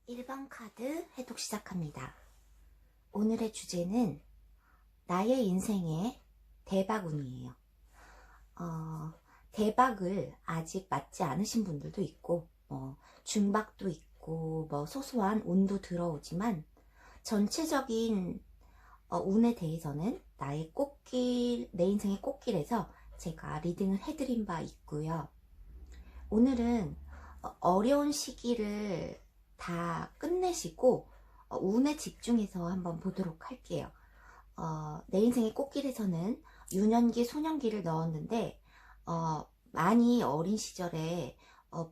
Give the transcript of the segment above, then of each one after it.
1번 카드 해독 시작합니다. 오늘의 주제는 나의 인생의 대박운이에요. 대박을 아직 맞지 않으신 분들도 있고 중박도 있고 소소한 운도 들어오지만 전체적인 운에 대해서는 내 인생의 꽃길에서 제가 리딩을 해드린 바 있고요. 오늘은 어려운 시기를 다 끝내시고 운에 집중해서 한번 보도록 할게요. 내 인생의 꽃길에서는 유년기, 소년기를 넣었는데 많이 어린 시절에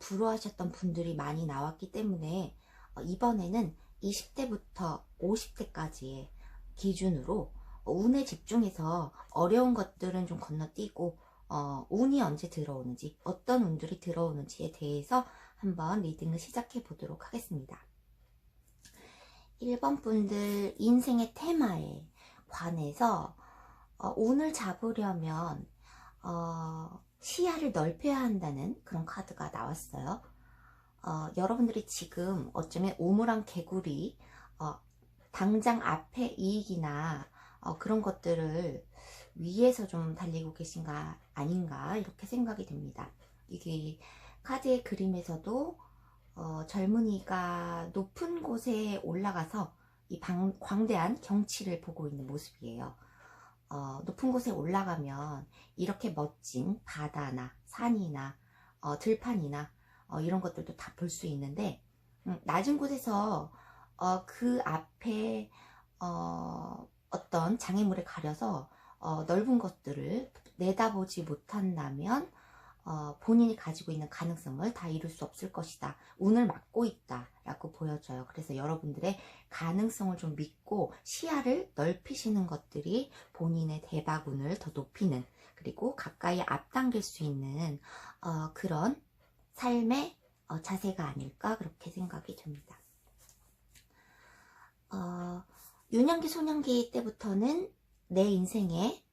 불우하셨던 분들이 많이 나왔기 때문에 이번에는 20대부터 50대까지의 기준으로 운에 집중해서 어려운 것들은 좀 건너뛰고 운이 언제 들어오는지, 어떤 운들이 들어오는지에 대해서 한번 리딩을 시작해 보도록 하겠습니다. 1번 분들 인생의 테마에 관해서 운을 잡으려면 시야를 넓혀야 한다는 그런 카드가 나왔어요. 여러분들이 지금 어쩌면 우물안 개구리, 당장 앞에 이익이나 그런 것들을 위에서 좀 달리고 계신가 아닌가 이렇게 생각이 됩니다. 이게 카드의 그림에서도 젊은이가 높은 곳에 올라가서 이 광대한 경치를 보고 있는 모습이에요. 높은 곳에 올라가면 이렇게 멋진 바다나 산이나 들판이나 이런 것들도 다 볼 수 있는데 낮은 곳에서 그 앞에 어떤 장애물에 가려서 넓은 것들을 내다보지 못한다면 본인이 가지고 있는 가능성을 다 이룰 수 없을 것이다. 운을 막고 있다 라고 보여져요. 그래서 여러분들의 가능성을 좀 믿고 시야를 넓히시는 것들이 본인의 대박운을 더 높이는, 그리고 가까이 앞당길 수 있는 그런 삶의 자세가 아닐까 그렇게 생각이 듭니다. 유년기, 소년기 때부터는 내 인생의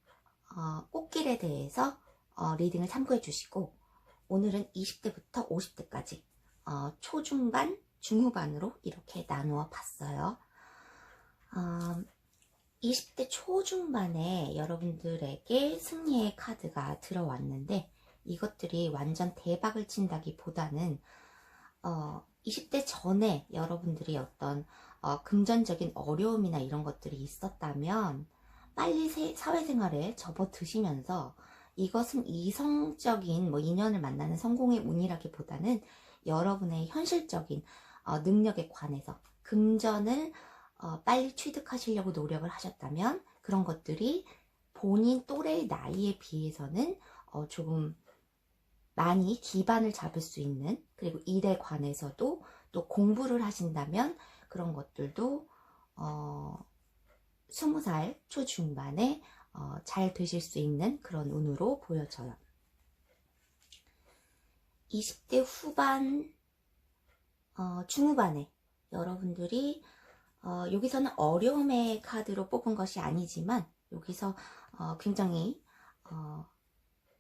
꽃길에 대해서 리딩을 참고해 주시고, 오늘은 20대부터 50대까지 초중반, 중후반으로 이렇게 나누어 봤어요. 20대 초중반에 여러분들에게 승리의 카드가 들어왔는데, 이것들이 완전 대박을 친다기보다는 20대 전에 여러분들이 어떤 금전적인 어려움이나 이런 것들이 있었다면 빨리 사회생활에 접어드시면서, 이것은 이성적인 인연을 만나는 성공의 운이라기보다는 여러분의 현실적인 능력에 관해서 금전을 빨리 취득하시려고 노력을 하셨다면, 그런 것들이 본인 또래의 나이에 비해서는 조금 많이 기반을 잡을 수 있는, 그리고 일에 관해서도 또 공부를 하신다면 그런 것들도 20살 초중반에 잘 되실 수 있는 그런 운으로 보여져요. 20대 후반, 중후반에 여러분들이 여기서는 어려움의 카드로 뽑은 것이 아니지만, 여기서 굉장히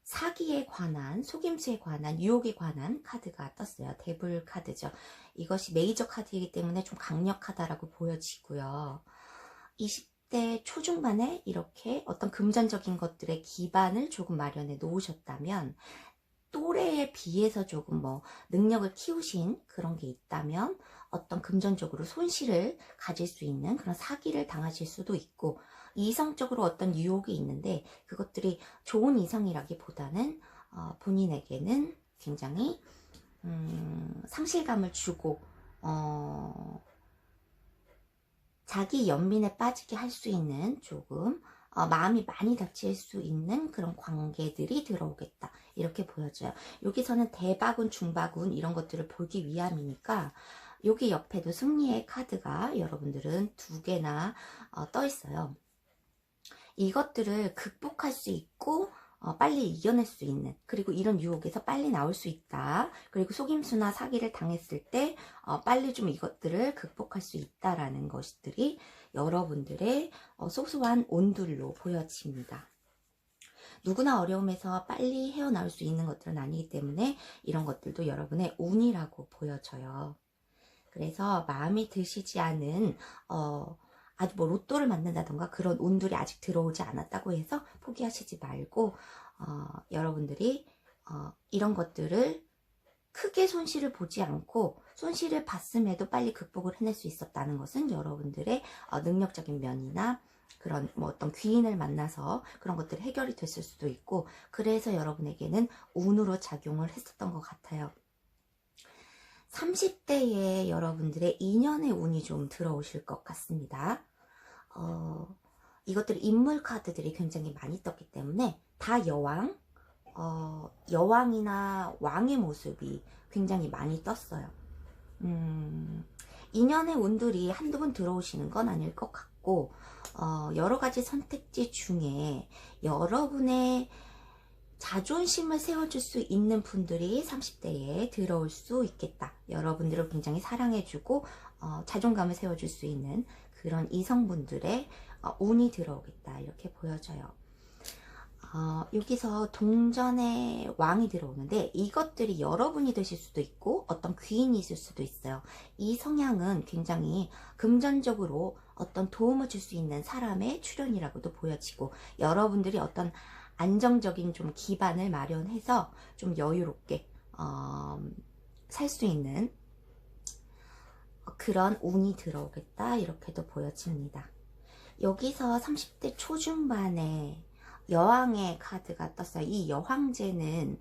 사기에 관한, 속임수에 관한, 유혹에 관한 카드가 떴어요. 데블 카드죠. 이것이 메이저 카드이기 때문에 좀 강력하다라고 보여지고요. 20대 초중반에 이렇게 어떤 금전적인 것들의 기반을 조금 마련해 놓으셨다면, 또래에 비해서 조금 능력을 키우신 그런 게 있다면 어떤 금전적으로 손실을 가질 수 있는 그런 사기를 당하실 수도 있고, 이성적으로 어떤 유혹이 있는데 그것들이 좋은 이성이라기보다는 본인에게는 굉장히 상실감을 주고 자기 연민에 빠지게 할 수 있는, 조금 마음이 많이 다칠 수 있는 그런 관계들이 들어오겠다 이렇게 보여져요. 여기서는 대박운, 중박운 이런 것들을 보기 위함이니까 여기 옆에도 승리의 카드가 여러분들은 2개나 떠 있어요. 이것들을 극복할 수 있고 빨리 이겨낼 수 있는, 그리고 이런 유혹에서 빨리 나올 수 있다, 그리고 속임수나 사기를 당했을 때 빨리 좀 이것들을 극복할 수 있다라는 것들이 여러분들의 소소한 운들로 보여집니다. 누구나 어려움에서 빨리 헤어나올 수 있는 것들은 아니기 때문에 이런 것들도 여러분의 운이라고 보여져요. 그래서 마음이 드시지 않은 아주 뭐 로또를 맞는다던가 그런 운들이 아직 들어오지 않았다고 해서 포기하시지 말고 여러분들이 이런 것들을 크게 손실을 보지 않고 손실을 봤음에도 빨리 극복을 해낼 수 있었다는 것은 여러분들의 능력적인 면이나 그런 뭐 어떤 귀인을 만나서 그런 것들이 해결이 됐을 수도 있고, 그래서 여러분에게는 운으로 작용을 했었던 것 같아요. 30대에 여러분들의 인연의 운이 좀 들어오실 것 같습니다. 이것들이 인물 카드들이 굉장히 많이 떴기 때문에 다 여왕, 여왕이나 왕의 모습이 굉장히 많이 떴어요. 인연의 운들이 한두 번 들어오시는 건 아닐 것 같고, 여러 가지 선택지 중에 여러분의 자존심을 세워줄 수 있는 분들이 30대에 들어올 수 있겠다. 여러분들을 굉장히 사랑해주고 자존감을 세워줄 수 있는 그런 이성분들의 운이 들어오겠다, 이렇게 보여져요. 여기서 동전의 왕이 들어오는데 이것들이 여러분이 되실 수도 있고 어떤 귀인이 있을 수도 있어요. 이 성향은 굉장히 금전적으로 어떤 도움을 줄 수 있는 사람의 출현이라고도 보여지고, 여러분들이 어떤 안정적인 좀 기반을 마련해서 좀 여유롭게 살 수 있는 그런 운이 들어오겠다, 이렇게도 보여집니다. 여기서 30대 초중반에 여왕의 카드가 떴어요. 이 여황제는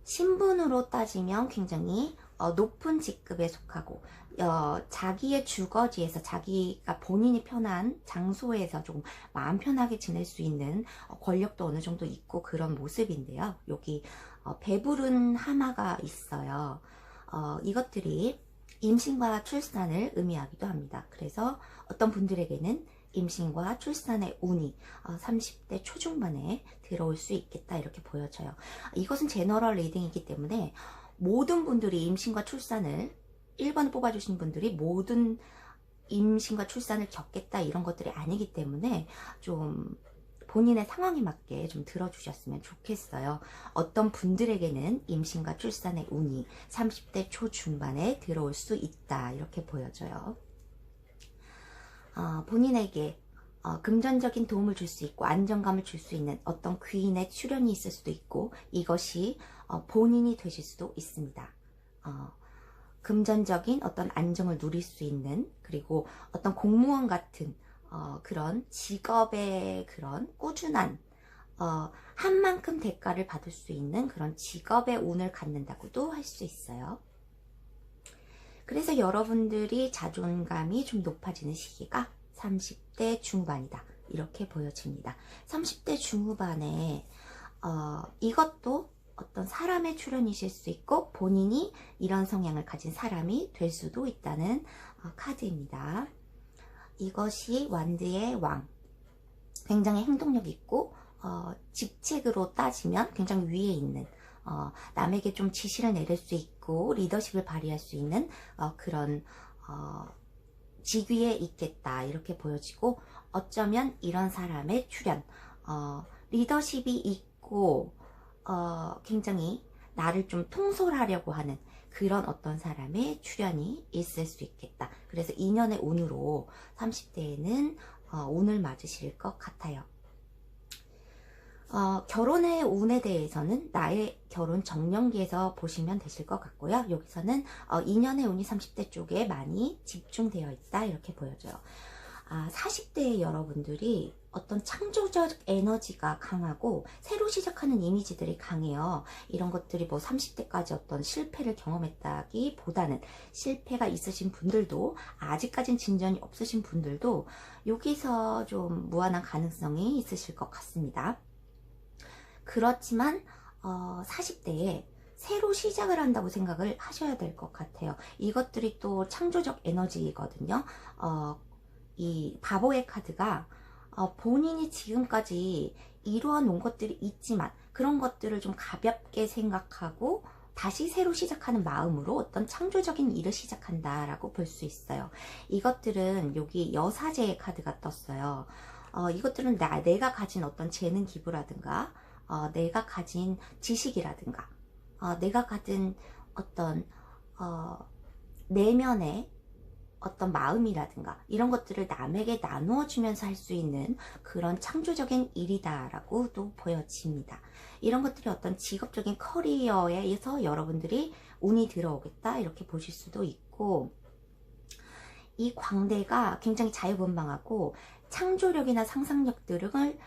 신분으로 따지면 굉장히 높은 직급에 속하고, 자기의 주거지에서 자기가 본인이 편한 장소에서 조금 마음 편하게 지낼 수 있는 권력도 어느 정도 있고 그런 모습인데요. 여기 배부른 하마가 있어요. 이것들이 임신과 출산을 의미하기도 합니다. 그래서 어떤 분들에게는 임신과 출산의 운이 30대 초중반에 들어올 수 있겠다, 이렇게 보여져요. 이것은 제너럴 리딩이기 때문에 모든 분들이 임신과 출산을 1번을 뽑아주신 분들이 모든 임신과 출산을 겪겠다 이런 것들이 아니기 때문에 좀 본인의 상황에 맞게 좀 들어주셨으면 좋겠어요. 어떤 분들에게는 임신과 출산의 운이 30대 초중반에 들어올 수 있다, 이렇게 보여져요. 본인에게 금전적인 도움을 줄 수 있고 안정감을 줄 수 있는 어떤 귀인의 출현이 있을 수도 있고, 이것이 본인이 되실 수도 있습니다. 금전적인 어떤 안정을 누릴 수 있는, 그리고 어떤 공무원 같은 그런 직업의 그런 꾸준한 한 만큼 대가를 받을 수 있는 그런 직업의 운을 갖는다고도 할 수 있어요. 그래서 여러분들이 자존감이 좀 높아지는 시기가 30대 중후반이다, 이렇게 보여집니다. 30대 중후반에 이것도 어떤 사람의 출현이실 수 있고 본인이 이런 성향을 가진 사람이 될 수도 있다는 카드입니다. 이것이 완드의 왕, 굉장히 행동력 있고 직책으로 따지면 굉장히 위에 있는, 남에게 좀 지시를 내릴 수 있고 리더십을 발휘할 수 있는 그런 직위에 있겠다, 이렇게 보여지고, 어쩌면 이런 사람의 출현, 리더십이 있고 굉장히 나를 좀 통솔하려고 하는 그런 어떤 사람의 출현이 있을 수 있겠다. 그래서 인연의 운으로 30대에는 운을 맞으실 것 같아요. 결혼의 운에 대해서는 나의 결혼 정년기에서 보시면 되실 것 같고요. 여기서는 인연의 운이 30대 쪽에 많이 집중되어 있다, 이렇게 보여져요. 40대의 여러분들이 어떤 창조적 에너지가 강하고 새로 시작하는 이미지들이 강해요. 이런 것들이 뭐 30대까지 어떤 실패를 경험했다기보다는 실패가 있으신 분들도, 아직까진 진전이 없으신 분들도 여기서 좀 무한한 가능성이 있으실 것 같습니다. 그렇지만 40대에 새로 시작을 한다고 생각을 하셔야 될 것 같아요. 이것들이 또 창조적 에너지거든요. 이 바보의 카드가 본인이 지금까지 이루어 놓은 것들이 있지만 그런 것들을 좀 가볍게 생각하고 다시 새로 시작하는 마음으로 어떤 창조적인 일을 시작한다라고 볼 수 있어요. 이것들은 여기 여사제의 카드가 떴어요. 이것들은 내가 가진 어떤 재능 기부라든가 내가 가진 지식이라든가 내가 가진 어떤 내면의 어떤 마음이라든가 이런 것들을 남에게 나누어 주면서 할 수 있는 그런 창조적인 일이다라고도 보여집니다. 이런 것들이 어떤 직업적인 커리어에서 여러분들이 운이 들어오겠다 이렇게 보실 수도 있고, 이 광대가 굉장히 자유분방하고 창조력이나 상상력들을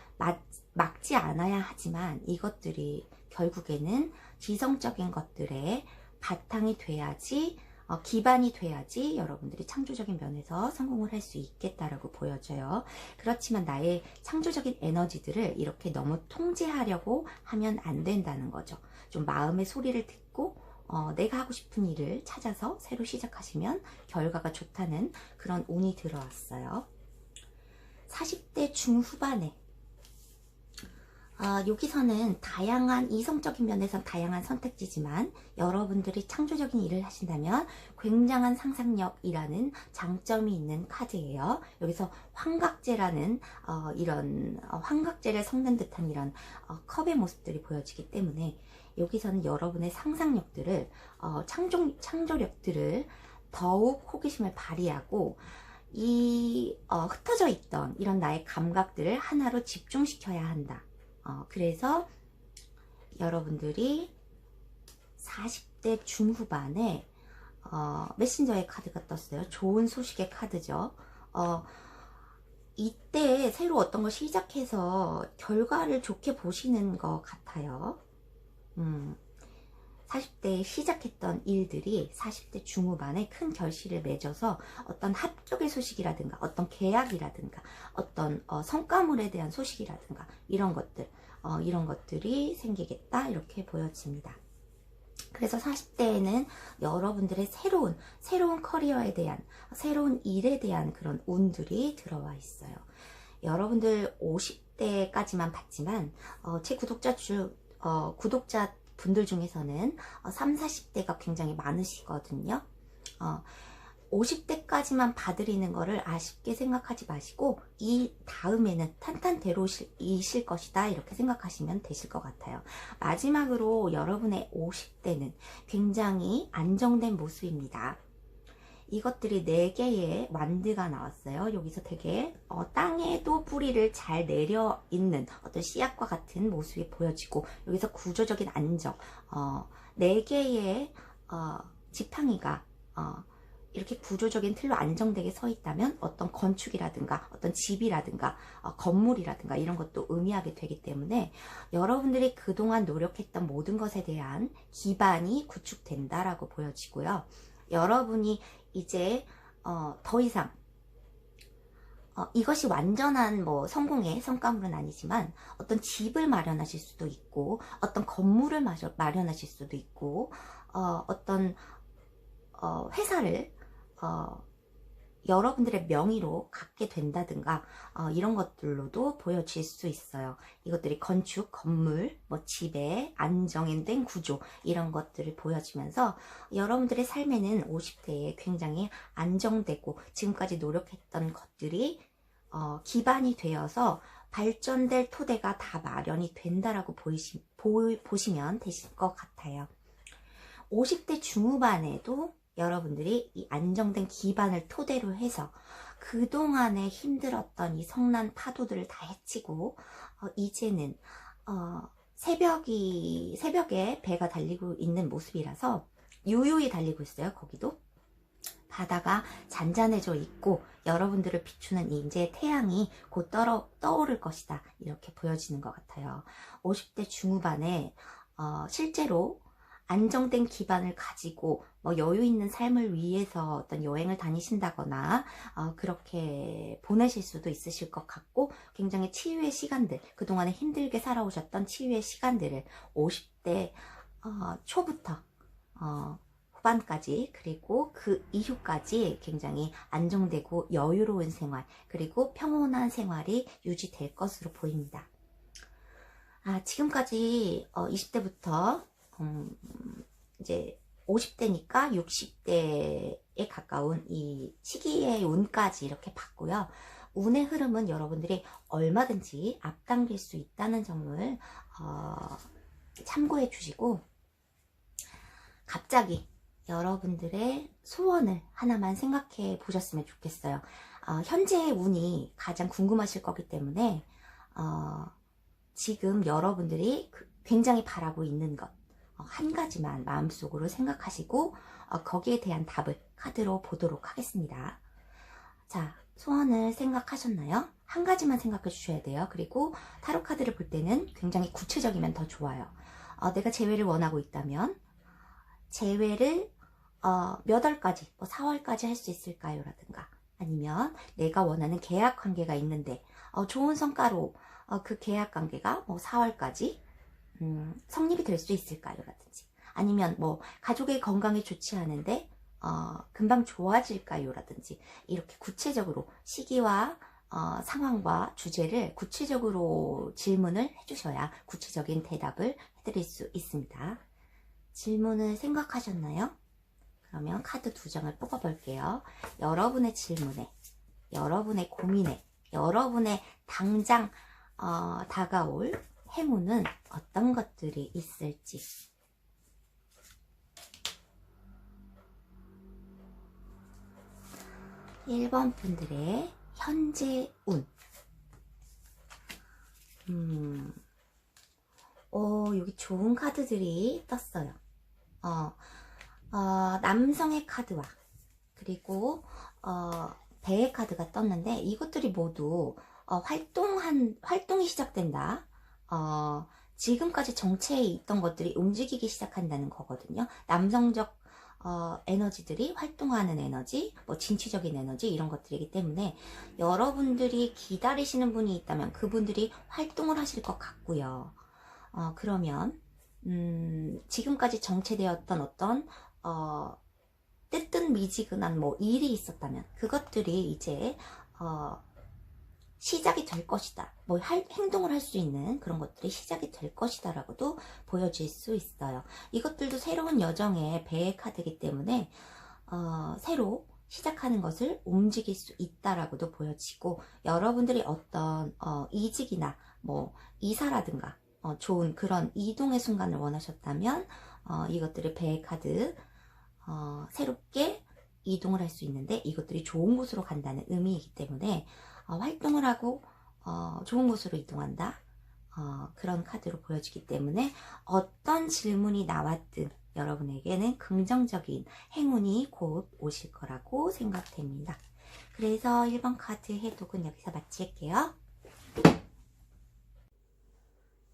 막지 않아야 하지만 이것들이 결국에는 지성적인 것들의 바탕이 돼야지, 기반이 돼야지 여러분들이 창조적인 면에서 성공을 할 수 있겠다라고 보여져요. 그렇지만 나의 창조적인 에너지들을 이렇게 너무 통제하려고 하면 안 된다는 거죠. 좀 마음의 소리를 듣고 내가 하고 싶은 일을 찾아서 새로 시작하시면 결과가 좋다는 그런 운이 들어왔어요. 40대 중후반에 여기서는 다양한 이성적인 면에서 다양한 선택지지만 여러분들이 창조적인 일을 하신다면 굉장한 상상력이라는 장점이 있는 카드예요. 여기서 환각제라는 이런 환각제를 섞는 듯한 이런 컵의 모습들이 보여지기 때문에 여기서는 여러분의 상상력들을 창조력들을 더욱 호기심을 발휘하고 이 흩어져 있던 이런 나의 감각들을 하나로 집중시켜야 한다. 그래서 여러분들이 40대 중후반에 메신저의 카드가 떴어요. 좋은 소식의 카드죠. 이때 새로 어떤 걸 시작해서 결과를 좋게 보시는 것 같아요. 40대에 시작했던 일들이 40대 중후반에 큰 결실을 맺어서 어떤 합격의 소식이라든가 어떤 계약이라든가 어떤 성과물에 대한 소식이라든가 이런 것들이 생기겠다 이렇게 보여집니다. 그래서 40대에는 여러분들의 새로운 커리어에 대한, 새로운 일에 대한 그런 운들이 들어와 있어요. 여러분들 50대까지만 봤지만 제 구독자 분들 중에서는 3, 40대가 굉장히 많으시거든요. 50대까지만 봐드리는 거를 아쉽게 생각하지 마시고 이 다음에는 탄탄대로이실 것이다 이렇게 생각하시면 되실 것 같아요. 마지막으로 여러분의 50대는 굉장히 안정된 모습입니다. 이것들이 4개의 완드가 나왔어요. 여기서 되게 땅에도 뿌리를 잘 내려 있는 어떤 씨앗과 같은 모습이 보여지고, 여기서 구조적인 안정, 4개의 지팡이가 이렇게 구조적인 틀로 안정되게 서 있다면 어떤 건축이라든가 어떤 집이라든가 건물이라든가 이런 것도 의미하게 되기 때문에 여러분들이 그동안 노력했던 모든 것에 대한 기반이 구축된다라고 보여지고요. 여러분이 이제 더 이상 이것이 완전한 성공의 성과물은 아니지만 어떤 집을 마련하실 수도 있고 어떤 건물을 마련하실 수도 있고 어떤 회사를 여러분들의 명의로 갖게 된다든가 이런 것들로도 보여질 수 있어요. 이것들이 건축, 건물, 집의 안정된 구조 이런 것들을 보여지면서 여러분들의 삶에는 50대에 굉장히 안정되고 지금까지 노력했던 것들이 기반이 되어서 발전될 토대가 다 마련이 된다라고 보시면 되실 것 같아요. 50대 중후반에도 여러분들이 이 안정된 기반을 토대로 해서 그동안에 힘들었던 이 성난 파도들을 다 헤치고 이제는 새벽에 배가 달리고 있는 모습이라서 유유히 달리고 있어요. 거기도 바다가 잔잔해져 있고 여러분들을 비추는 이제 태양이 곧 떠오를 것이다 이렇게 보여지는 것 같아요. 50대 중후반에 실제로 안정된 기반을 가지고 여유 있는 삶을 위해서 어떤 여행을 다니신다거나 그렇게 보내실 수도 있으실 것 같고, 굉장히 치유의 시간들, 그동안에 힘들게 살아오셨던 치유의 시간들을 50대 초부터 후반까지 그리고 그 이후까지 굉장히 안정되고 여유로운 생활 그리고 평온한 생활이 유지될 것으로 보입니다. 지금까지 20대부터 이제 50대니까 60대에 가까운 이 시기의 운까지 이렇게 봤고요. 운의 흐름은 여러분들이 얼마든지 앞당길 수 있다는 점을 참고해 주시고, 갑자기 여러분들의 소원을 하나만 생각해 보셨으면 좋겠어요. 현재의 운이 가장 궁금하실 거기 때문에 지금 여러분들이 굉장히 바라고 있는 것 한 가지만 마음속으로 생각하시고 거기에 대한 답을 카드로 보도록 하겠습니다. 자, 소원을 생각하셨나요? 한 가지만 생각해 주셔야 돼요. 그리고 타로 카드를 볼 때는 굉장히 구체적이면 더 좋아요. 내가 재회를 원하고 있다면 재회를 몇 월까지, 뭐 4월까지 할 수 있을까요? 라든가 아니면 내가 원하는 계약 관계가 있는데 좋은 성과로 그 계약 관계가 뭐 4월까지 성립이 될 수 있을까요? 라든지 아니면 뭐 가족의 건강에 좋지 않은데 금방 좋아질까요? 라든지 이렇게 구체적으로 시기와 상황과 주제를 구체적으로 질문을 해주셔야 구체적인 대답을 해드릴 수 있습니다. 질문을 생각하셨나요? 그러면 카드 2장을 뽑아 볼게요. 여러분의 질문에, 여러분의 고민에, 여러분의 당장 다가올 행운은 어떤 것들이 있을지. 1번 분들의 현재 운. 여기 좋은 카드들이 떴어요. 남성의 카드와 그리고 배의 카드가 떴는데 이것들이 모두 활동이 시작된다. 지금까지 정체에 있던 것들이 움직이기 시작한다는 거거든요. 남성적 에너지들이 활동하는 에너지, 뭐 진취적인 에너지 이런 것들이기 때문에 여러분들이 기다리시는 분이 있다면 그분들이 활동을 하실 것 같고요. 그러면 지금까지 정체되었던 어떤 뜨뜻미지근한 뭐 일이 있었다면 그것들이 이제 시작이 될 것이다. 뭐 행동을 할 수 있는 그런 것들이 시작이 될 것이다 라고도 보여질 수 있어요. 이것들도 새로운 여정의 배의 카드이기 때문에 새로 시작하는 것을 움직일 수 있다라고도 보여지고 여러분들이 어떤 이직이나 뭐 이사라든가 좋은 그런 이동의 순간을 원하셨다면 이것들의 배의 카드 새롭게 이동을 할 수 있는데 이것들이 좋은 곳으로 간다는 의미이기 때문에 활동을 하고 좋은 곳으로 이동한다. 그런 카드로 보여지기 때문에 어떤 질문이 나왔든 여러분에게는 긍정적인 행운이 곧 오실 거라고 생각됩니다. 그래서 1번 카드 해독은 여기서 마칠게요.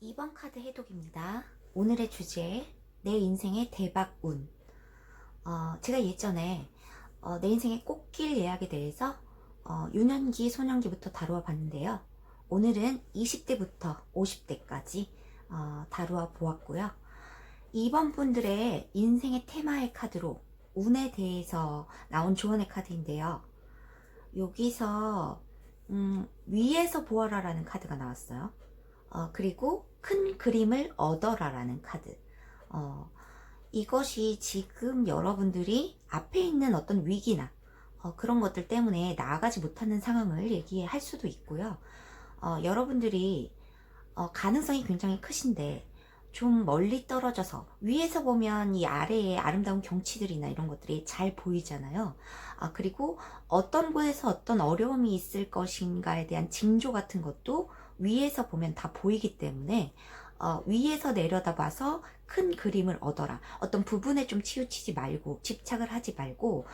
2번 카드 해독입니다. 오늘의 주제, 내 인생의 대박운. 제가 예전에 내 인생의 꽃길 예약에 대해서 유년기, 소년기부터 다루어 봤는데요. 오늘은 20대부터 50대까지 다루어 보았고요. 2번 분들의 인생의 테마의 카드로 운에 대해서 나온 조언의 카드인데요. 여기서 위에서 보아라 라는 카드가 나왔어요. 그리고 큰 그림을 얻어라 라는 카드. 이것이 지금 여러분들이 앞에 있는 어떤 위기나 그런 것들 때문에 나아가지 못하는 상황을 얘기할 수도 있고요. 여러분들이 가능성이 굉장히 크신데 좀 멀리 떨어져서 위에서 보면 이 아래의 아름다운 경치들이나 이런 것들이 잘 보이잖아요. 그리고 어떤 곳에서 어떤 어려움이 있을 것인가에 대한 징조 같은 것도 위에서 보면 다 보이기 때문에 위에서 내려다봐서 큰 그림을 얻어라. 어떤 부분에 좀 치우치지 말고 집착을 하지 말고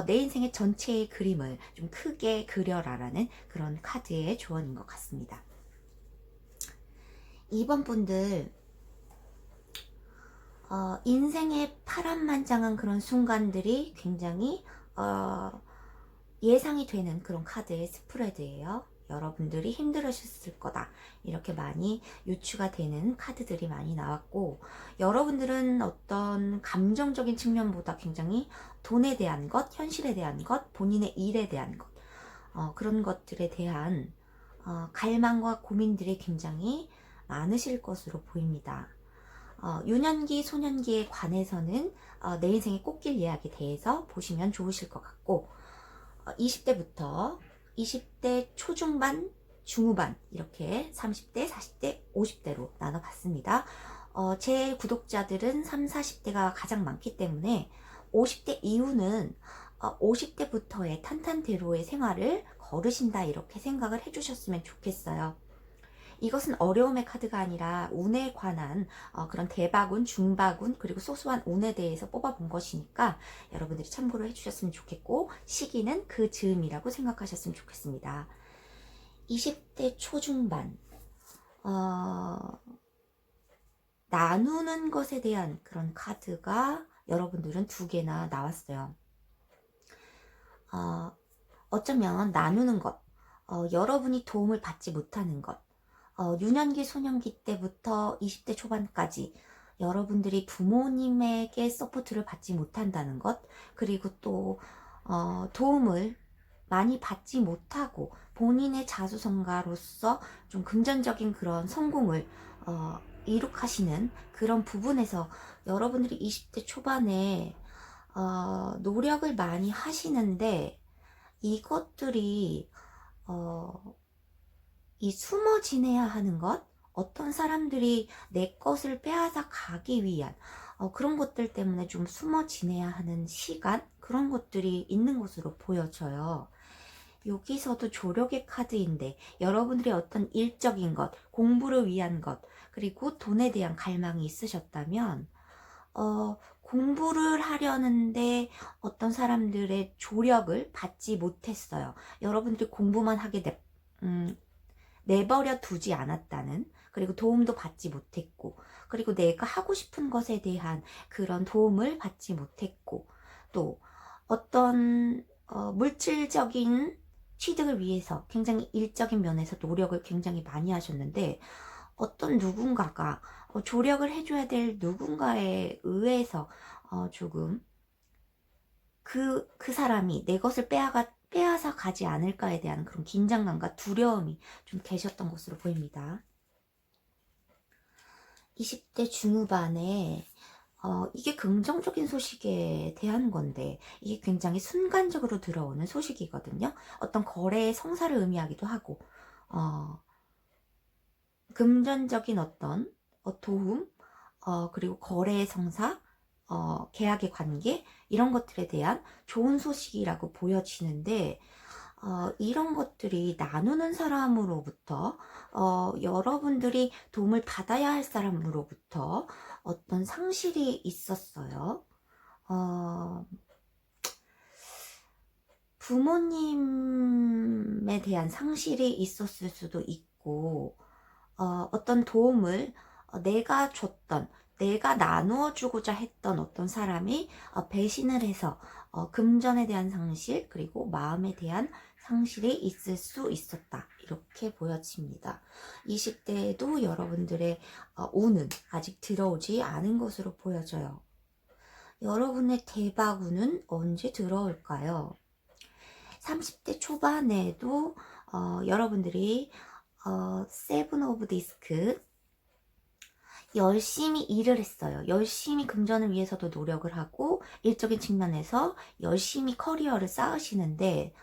내 인생의 전체의 그림을 좀 크게 그려라 라는 그런 카드의 조언인 것 같습니다. 2번 분들 인생의 파란만장한 그런 순간들이 굉장히 예상이 되는 그런 카드의 스프레드예요. 여러분들이 힘들으셨을 거다 이렇게 많이 유추가 되는 카드들이 많이 나왔고 여러분들은 어떤 감정적인 측면보다 굉장히 돈에 대한 것, 현실에 대한 것, 본인의 일에 대한 것 그런 것들에 대한 갈망과 고민들이 굉장히 많으실 것으로 보입니다. 유년기, 소년기에 관해서는 내 인생의 꽃길 예약에 대해서 보시면 좋으실 것 같고 20대부터 20대 초중반, 중후반 이렇게 30대, 40대, 50대로 나눠봤습니다. 제 구독자들은 30, 40대가 가장 많기 때문에 50대 이후는 50대부터의 탄탄대로의 생활을 걸으신다, 이렇게 생각을 해주셨으면 좋겠어요. 이것은 어려움의 카드가 아니라 운에 관한 그런 대박운, 중박운, 그리고 소소한 운에 대해서 뽑아본 것이니까 여러분들이 참고를 해주셨으면 좋겠고, 시기는 그 즈음이라고 생각하셨으면 좋겠습니다. 20대 초중반, 나누는 것에 대한 그런 카드가 여러분들은 2개나 나왔어요. 어쩌면 나누는 것, 여러분이 도움을 받지 못하는 것, 유년기, 소년기 때부터 20대 초반까지 여러분들이 부모님에게 서포트를 받지 못한다는 것, 그리고 또 도움을 많이 받지 못하고 본인의 자수성가로서 좀 금전적인 그런 성공을 이룩하시는 그런 부분에서 여러분들이 20대 초반에 노력을 많이 하시는데, 이것들이 이 숨어 지내야 하는 것, 어떤 사람들이 내 것을 빼앗아 가기 위한 그런 것들 때문에 좀 숨어 지내야 하는 시간, 그런 것들이 있는 것으로 보여져요. 여기서도 조력의 카드인데, 여러분들의 어떤 일적인 것, 공부를 위한 것, 그리고 돈에 대한 갈망이 있으셨다면 공부를 하려는데 어떤 사람들의 조력을 받지 못했어요. 여러분들이 공부만 하게 내버려 두지 않았다는, 그리고 도움도 받지 못했고, 그리고 내가 하고 싶은 것에 대한 그런 도움을 받지 못했고, 또 어떤 물질적인 취득을 위해서 굉장히 일적인 면에서 노력을 굉장히 많이 하셨는데, 어떤 누군가가 조력을 해줘야 될 누군가에 의해서 조금 그 사람이 내 것을 빼앗아 가지 않을까에 대한 그런 긴장감과 두려움이 좀 계셨던 것으로 보입니다. 20대 중후반에 이게 긍정적인 소식에 대한 건데, 이게 굉장히 순간적으로 들어오는 소식이거든요. 어떤 거래의 성사를 의미하기도 하고, 금전적인 어떤 도움, 그리고 거래의 성사, 계약의 관계, 이런 것들에 대한 좋은 소식이라고 보여지는데, 이런 것들이 나누는 사람으로부터, 여러분들이 도움을 받아야 할 사람으로부터 어떤 상실이 있었어요. 부모님에 대한 상실이 있었을 수도 있고, 어떤 도움을 내가 줬던, 내가 나누어 주고자 했던 어떤 사람이 배신을 해서 금전에 대한 상실, 그리고 마음에 대한 상실이 있을 수 있었다, 이렇게 보여집니다. 20대에도 여러분들의 운은 아직 들어오지 않은 것으로 보여져요. 여러분의 대박운은 언제 들어올까요? 30대 초반에도 여러분들이 세븐 오브 디스크, 열심히 일을 했어요. 열심히 금전을 위해서도 노력을 하고, 일적인 측면에서 열심히 커리어를 쌓으시는데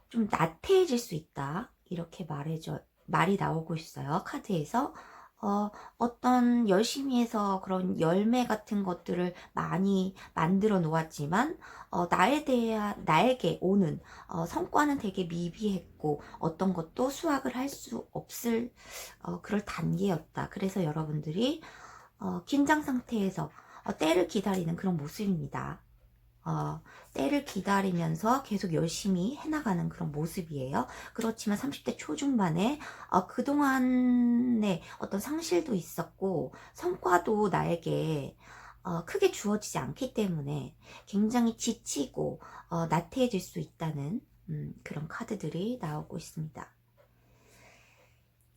좀 나태해질 수 있다, 이렇게 말이 나오고 있어요. 카드에서 어떤 열심히 해서 그런 열매 같은 것들을 많이 만들어 놓았지만 나에게 오는 성과는 되게 미비했고, 어떤 것도 수확을 할 수 없을 그럴 단계였다. 그래서 여러분들이 긴장 상태에서 때를 기다리는 그런 모습입니다. 때를 기다리면서 계속 열심히 해나가는 그런 모습이에요. 그렇지만 30대 초중반에 그동안의 어떤 상실도 있었고, 성과도 나에게 크게 주어지지 않기 때문에 굉장히 지치고 나태해질 수 있다는 그런 카드들이 나오고 있습니다.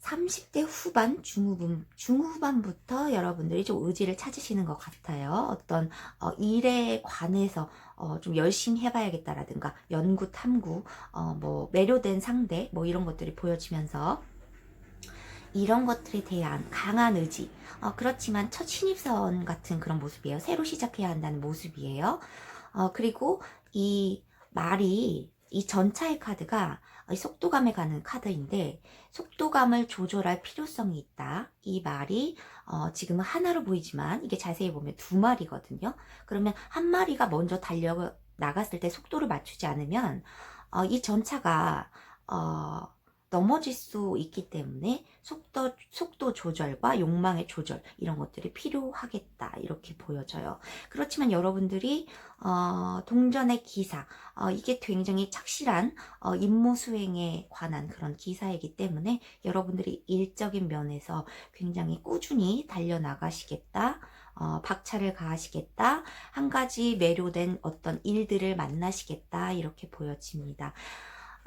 30대 후반, 중후반부터 여러분들이 좀 의지를 찾으시는 것 같아요. 어떤 일에 관해서 좀 열심히 해봐야겠다라든가, 연구, 탐구, 뭐 매료된 상대, 뭐 이런 것들이 보여지면서 이런 것들에 대한 강한 의지, 그렇지만 첫 신입사원 같은 그런 모습이에요. 새로 시작해야 한다는 모습이에요. 그리고 이 말이 이 전차의 카드가 속도감에 가는 카드인데 속도감을 조절할 필요성이 있다. 이 말이 지금은 하나로 보이지만 이게 자세히 보면 두 마리거든요. 그러면 한 마리가 먼저 달려 나갔을 때 속도를 맞추지 않으면 이 전차가 넘어질 수 있기 때문에 속도 조절과 욕망의 조절 이런 것들이 필요하겠다 이렇게 보여져요. 그렇지만 여러분들이 동전의 기사 이게 굉장히 착실한 임무 수행에 관한 그런 기사이기 때문에 여러분들이 일적인 면에서 굉장히 꾸준히 달려나가시겠다. 박차를 가하시겠다. 한 가지 매료된 어떤 일들을 만나시겠다 이렇게 보여집니다.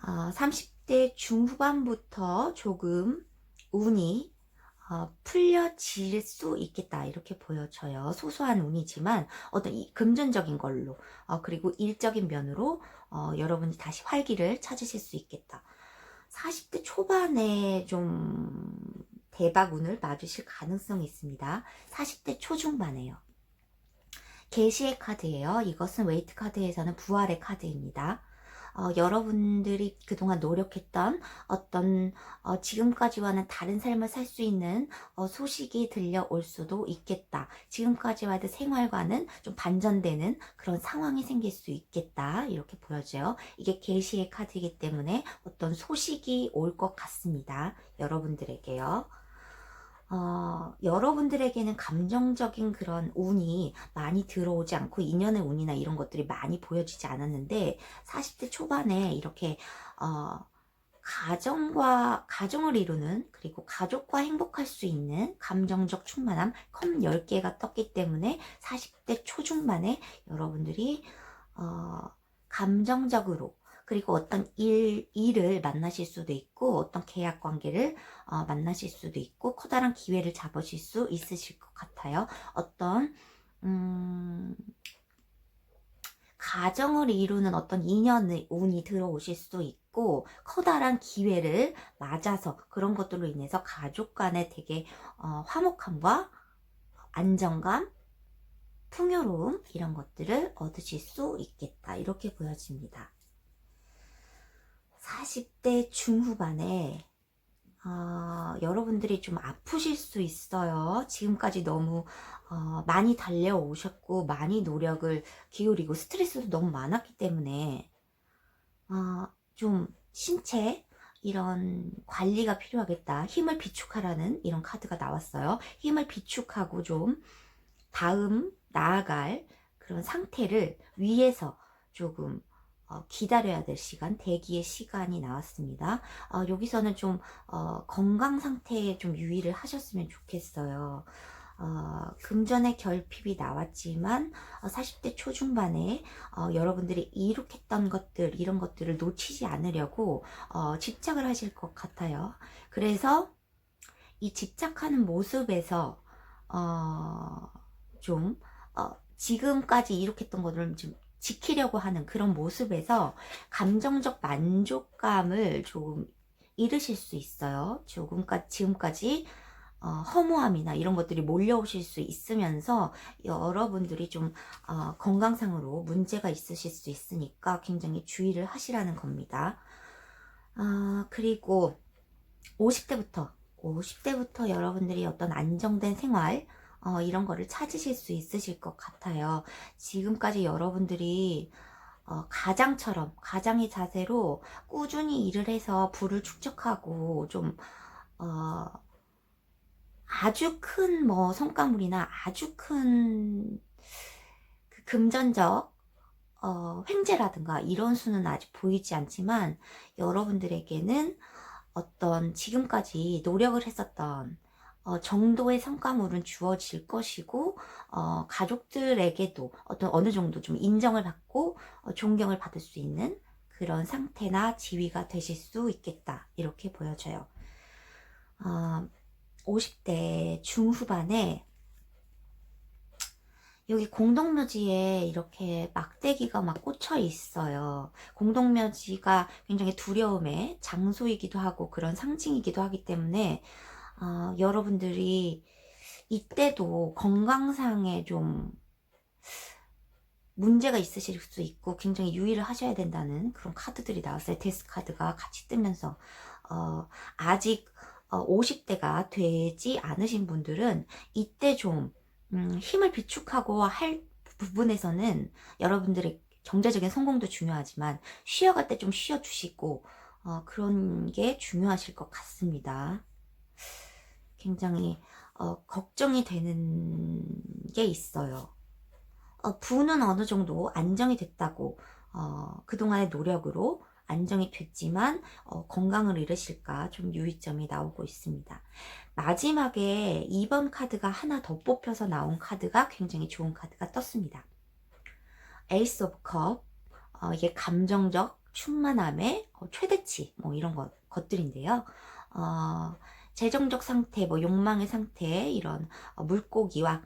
30대 중후반부터 조금 운이 풀려질 수 있겠다 이렇게 보여져요. 소소한 운이지만 어떤 금전적인 걸로 그리고 일적인 면으로 여러분이 다시 활기를 찾으실 수 있겠다. 40대 초반에 좀 대박 운을 맞으실 가능성이 있습니다. 40대 초중반에요. 계시의 카드예요. 이것은 웨이트 카드에서는 부활의 카드입니다. 여러분들이 그동안 노력했던 어떤 지금까지와는 다른 삶을 살 수 있는 소식이 들려올 수도 있겠다. 지금까지와의 생활과는 좀 반전되는 그런 상황이 생길 수 있겠다. 이렇게 보여져요. 이게 계시의 카드이기 때문에 어떤 소식이 올 것 같습니다. 여러분들에게요. 여러분들에게는 감정적인 그런 운이 많이 들어오지 않고 인연의 운이나 이런 것들이 많이 보여지지 않았는데 40대 초반에 이렇게 가정을 이루는 그리고 가족과 행복할 수 있는 감정적 충만함 컵 10개가 떴기 때문에 40대 초중반에 여러분들이 감정적으로 그리고 어떤 일을 만나실 수도 있고 어떤 계약 관계를 만나실 수도 있고 커다란 기회를 잡으실 수 있으실 것 같아요. 어떤 가정을 이루는 어떤 인연의 운이 들어오실 수도 있고 커다란 기회를 맞아서 그런 것들로 인해서 가족 간에 되게 화목함과 안정감 풍요로움 이런 것들을 얻으실 수 있겠다 이렇게 보여집니다. 40대 중후반에 여러분들이 좀 아프실 수 있어요. 지금까지 너무 많이 달려오셨고 많이 노력을 기울이고 스트레스도 너무 많았기 때문에 좀 신체 이런 관리가 필요하겠다. 힘을 비축하라는 이런 카드가 나왔어요. 힘을 비축하고 좀 다음 나아갈 그런 상태를 위해서 조금 기다려야 될 시간, 대기의 시간이 나왔습니다. 여기서는 좀 건강 상태에 좀 유의를 하셨으면 좋겠어요. 금전의 결핍이 나왔지만 40대 초중반에 여러분들이 이룩했던 것들 이런 것들을 놓치지 않으려고 집착을 하실 것 같아요. 그래서 이 집착하는 모습에서 좀 지금까지 이룩했던 것들을 좀 지키려고 하는 그런 모습에서 감정적 만족감을 조금 잃으실 수 있어요. 지금까지 허무함이나 이런 것들이 몰려오실 수 있으면서 여러분들이 좀 건강상으로 문제가 있으실 수 있으니까 굉장히 주의를 하시라는 겁니다. 그리고 50대부터 여러분들이 어떤 안정된 생활 이런 거를 찾으실 수 있으실 것 같아요. 지금까지 여러분들이 가장의 자세로 꾸준히 일을 해서 부를 축적하고 좀 아주 큰 뭐 성과물이나 아주 큰 그 금전적 횡재라든가 이런 수는 아직 보이지 않지만 여러분들에게는 어떤 지금까지 노력을 했었던 정도의 성과물은 주어질 것이고 가족들에게도 어느 정도 좀 인정을 받고 존경을 받을 수 있는 그런 상태나 지위가 되실 수 있겠다 이렇게 보여져요. 50대 중후반에 여기 공동묘지에 이렇게 막대기가 막 꽂혀 있어요. 공동묘지가 굉장히 두려움의 장소이기도 하고 그런 상징이기도 하기 때문에 여러분들이 이때도 건강상에 좀 문제가 있으실 수 있고 굉장히 유의를 하셔야 된다는 그런 카드들이 나왔어요. 데스 카드가 같이 뜨면서 아직 50대가 되지 않으신 분들은 이때 좀 힘을 비축하고 할 부분에서는 여러분들의 경제적인 성공도 중요하지만 쉬어갈 때 좀 쉬어주시고 그런 게 중요하실 것 같습니다. 굉장히 걱정이 되는 게 있어요. 부는 어느 정도 안정이 됐다고 그동안의 노력으로 안정이 됐지만 건강을 잃으실까 좀 유의점이 나오고 있습니다. 마지막에 2번 카드가 하나 더 뽑혀서 나온 카드가 굉장히 좋은 카드가 떴습니다. 에이스 오브 컵, 이게 감정적 충만함의 최대치 뭐 이런 것들인데요. 재정적 상태, 뭐 욕망의 상태, 이런 물고기와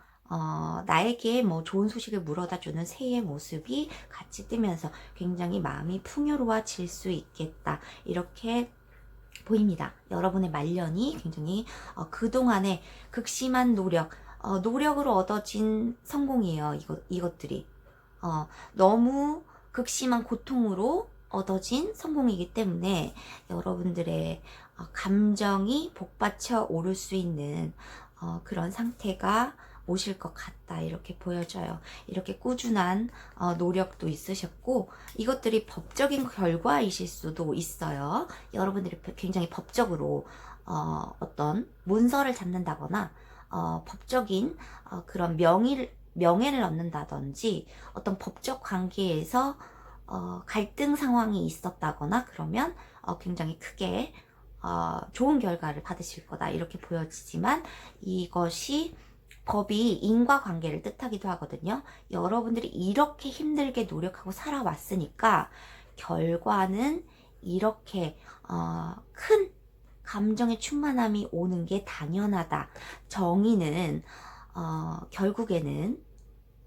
나에게 뭐 좋은 소식을 물어다 주는 새의 모습이 같이 뜨면서 굉장히 마음이 풍요로워질 수 있겠다, 이렇게 보입니다. 여러분의 말년이 굉장히 그동안의 극심한 노력으로 얻어진 성공이에요. 이것들이 너무 극심한 고통으로 얻어진 성공이기 때문에 여러분들의 감정이 복받쳐 오를 수 있는 그런 상태가 오실 것 같다, 이렇게 보여져요. 이렇게 꾸준한 노력도 있으셨고 이것들이 법적인 결과이실 수도 있어요. 여러분들이 굉장히 법적으로 어떤 문서를 잡는다거나 법적인 그런 명예를 얻는다든지 어떤 법적 관계에서 갈등 상황이 있었다거나 그러면 굉장히 크게 좋은 결과를 받으실 거다, 이렇게 보여지지만 이것이 법이 인과관계를 뜻하기도 하거든요. 여러분들이 이렇게 힘들게 노력하고 살아왔으니까 결과는 이렇게 큰 감정의 충만함이 오는 게 당연하다. 정의는 결국에는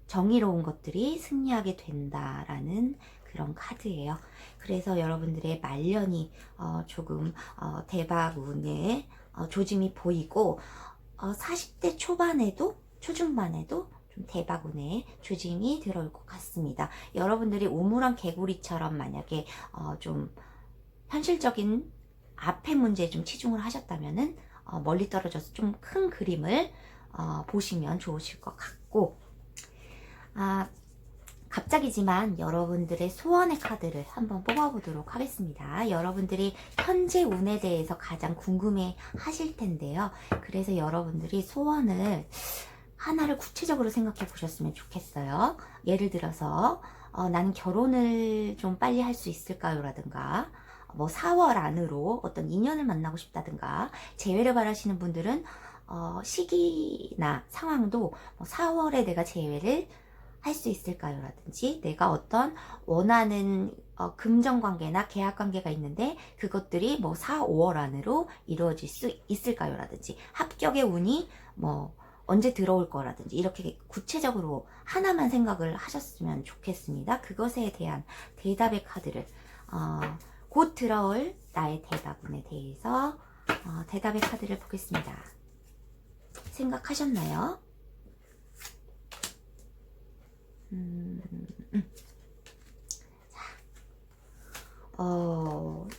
정의로운 것들이 승리하게 된다라는 그런 카드예요. 그래서 여러분들의 말년이 조금 대박운의 조짐이 보이고 40대 초중반에도 좀 대박운의 조짐이 들어올 것 같습니다. 여러분들이 우물안 개구리처럼 만약에 좀 현실적인 앞의 문제에 좀 치중을 하셨다면은 멀리 떨어져서 좀 큰 그림을 보시면 좋으실 것 같고, 갑작이지만 여러분들의 소원의 카드를 한번 뽑아보도록 하겠습니다. 여러분들이 현재 운에 대해서 가장 궁금해 하실 텐데요. 그래서 여러분들이 소원을 하나를 구체적으로 생각해 보셨으면 좋겠어요. 예를 들어서 나는 결혼을 좀 빨리 할 수 있을까요? 라든가 뭐 4월 안으로 어떤 인연을 만나고 싶다든가, 재회를 바라시는 분들은 시기나 상황도 4월에 내가 재회를 할 수 있을까요? 라든지 내가 어떤 원하는 금전관계나 계약관계가 있는데 그것들이 뭐 4, 5월 안으로 이루어질 수 있을까요? 라든지 합격의 운이 뭐 언제 들어올 거라든지, 이렇게 구체적으로 하나만 생각을 하셨으면 좋겠습니다. 그것에 대한 대답의 카드를 곧 들어올 나의 대답운에 대해서 대답의 카드를 보겠습니다. 생각하셨나요?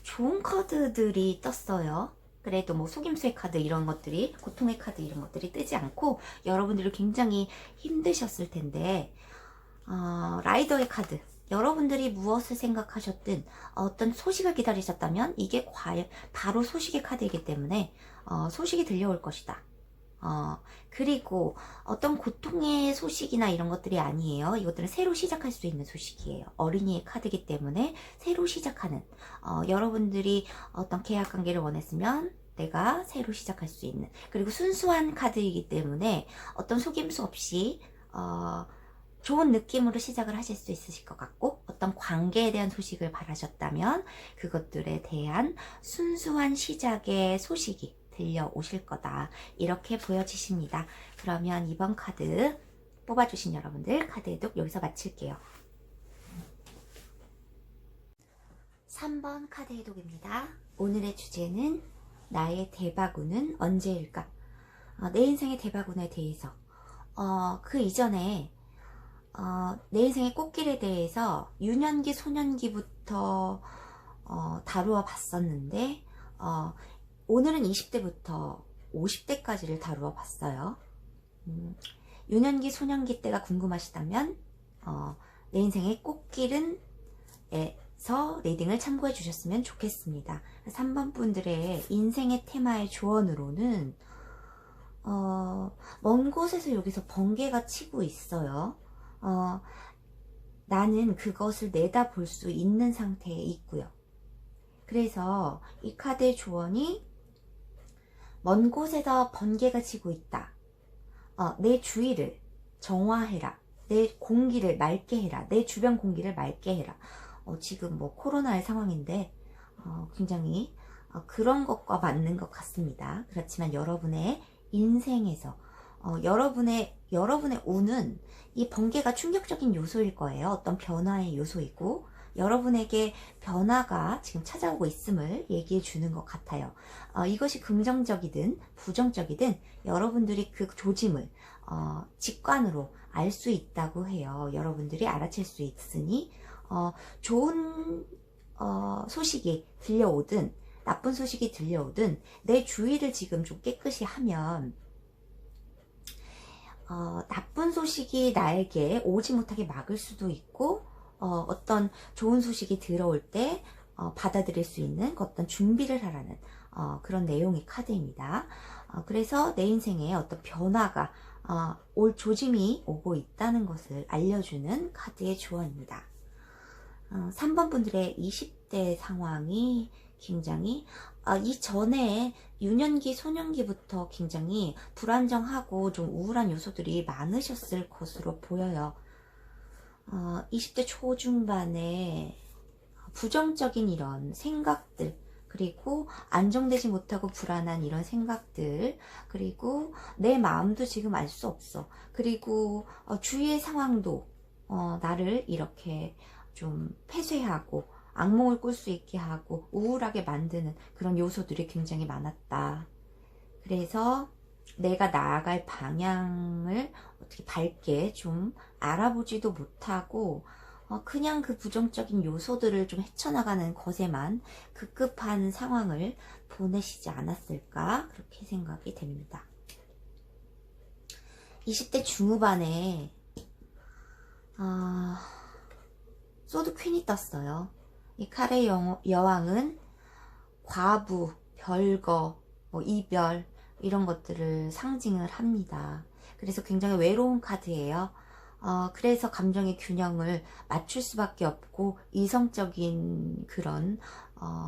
좋은 카드들이 떴어요. 그래도 뭐 속임수의 카드 이런 것들이, 고통의 카드 이런 것들이 뜨지 않고 여러분들이 굉장히 힘드셨을 텐데, 라이더의 카드, 여러분들이 무엇을 생각하셨든 어떤 소식을 기다리셨다면 이게 과연 바로 소식의 카드이기 때문에 소식이 들려올 것이다. 그리고 어떤 고통의 소식이나 이런 것들이 아니에요. 이것들은 새로 시작할 수 있는 소식이에요. 어린이의 카드이기 때문에 새로 시작하는, 여러분들이 어떤 계약관계를 원했으면 내가 새로 시작할 수 있는, 그리고 순수한 카드이기 때문에 어떤 속임수 없이 좋은 느낌으로 시작을 하실 수 있으실 것 같고, 어떤 관계에 대한 소식을 바라셨다면 그것들에 대한 순수한 시작의 소식이 들려오실 거다, 이렇게 보여지십니다. 그러면 이번 카드 뽑아주신 여러분들 카드 해독 여기서 마칠게요. 3번 카드 해독입니다. 오늘의 주제는 나의 대박운은 언제일까? 내 인생의 대박운에 대해서 그 이전에 내 인생의 꽃길에 대해서 유년기, 소년기부터 다루어 봤었는데 오늘은 20대부터 50대까지를 다루어 봤어요. 유년기, 소년기 때가 궁금하시다면 내 인생의 꽃길은 에서 리딩을 참고해 주셨으면 좋겠습니다. 3번 분들의 인생의 테마의 조언으로는 먼 곳에서 여기서 번개가 치고 있어요. 나는 그것을 내다볼 수 있는 상태에 있고요. 그래서 이 카드의 조언이 먼 곳에서 번개가 치고 있다. 내 주위를 정화해라. 내 공기를 맑게 해라. 내 주변 공기를 맑게 해라. 지금 뭐 코로나의 상황인데 굉장히 그런 것과 맞는 것 같습니다. 그렇지만 여러분의 인생에서 여러분의 운은 이 번개가 충격적인 요소일 거예요. 어떤 변화의 요소이고 여러분에게 변화가 지금 찾아오고 있음을 얘기해 주는 것 같아요. 이것이 긍정적이든 부정적이든 여러분들이 그 조짐을 직관으로 알 수 있다고 해요. 여러분들이 알아챌 수 있으니 좋은 소식이 들려오든 나쁜 소식이 들려오든 내 주위를 지금 좀 깨끗이 하면 나쁜 소식이 나에게 오지 못하게 막을 수도 있고 어떤 좋은 소식이 들어올 때 받아들일 수 있는 어떤 준비를 하라는 그런 내용의 카드입니다. 그래서 내 인생에 어떤 변화가 올 조짐이 오고 있다는 것을 알려주는 카드의 조언입니다. 3번 분들의 20대 상황이 굉장히 이전에 유년기, 소년기부터 굉장히 불안정하고 좀 우울한 요소들이 많으셨을 것으로 보여요. 20대 초중반에 부정적인 이런 생각들, 그리고 안정되지 못하고 불안한 이런 생각들, 그리고 내 마음도 지금 알 수 없어. 그리고 주위의 상황도 나를 이렇게 좀 폐쇄하고 악몽을 꿀 수 있게 하고 우울하게 만드는 그런 요소들이 굉장히 많았다. 그래서 내가 나아갈 방향을 어떻게 밝게 좀 알아보지도 못하고 그냥 그 부정적인 요소들을 좀 헤쳐나가는 것에만 급급한 상황을 보내시지 않았을까 그렇게 생각이 됩니다. 20대 중후반에 소드 퀸이 떴어요. 이 칼의 여왕은 과부, 별거, 이별 이런 것들을 상징을 합니다. 그래서 굉장히 외로운 카드예요. 그래서 감정의 균형을 맞출 수밖에 없고 이성적인 그런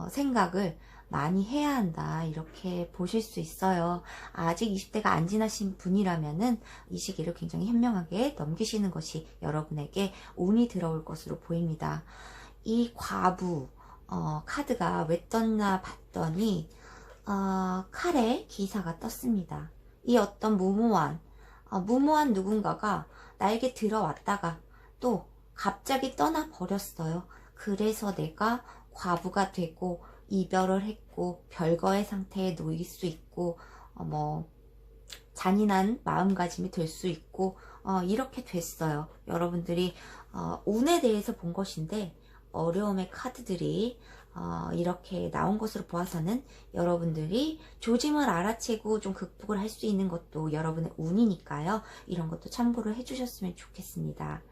생각을 많이 해야 한다 이렇게 보실 수 있어요. 아직 20대가 안 지나신 분이라면은 이 시기를 굉장히 현명하게 넘기시는 것이 여러분에게 운이 들어올 것으로 보입니다. 이 과부 카드가 왜 떴나 봤더니 칼의 기사가 떴습니다. 이 어떤 무모한 누군가가 나에게 들어왔다가 또 갑자기 떠나 버렸어요. 그래서 내가 과부가 되고 이별을 했고 별거의 상태에 놓일 수 있고 잔인한 마음가짐이 될 수 있고 이렇게 됐어요. 여러분들이 운에 대해서 본 것인데 어려움의 카드들이 이렇게 나온 것으로 보아서는 여러분들이 조짐을 알아채고 좀 극복을 할 수 있는 것도 여러분의 운이니까요. 이런 것도 참고를 해주셨으면 좋겠습니다.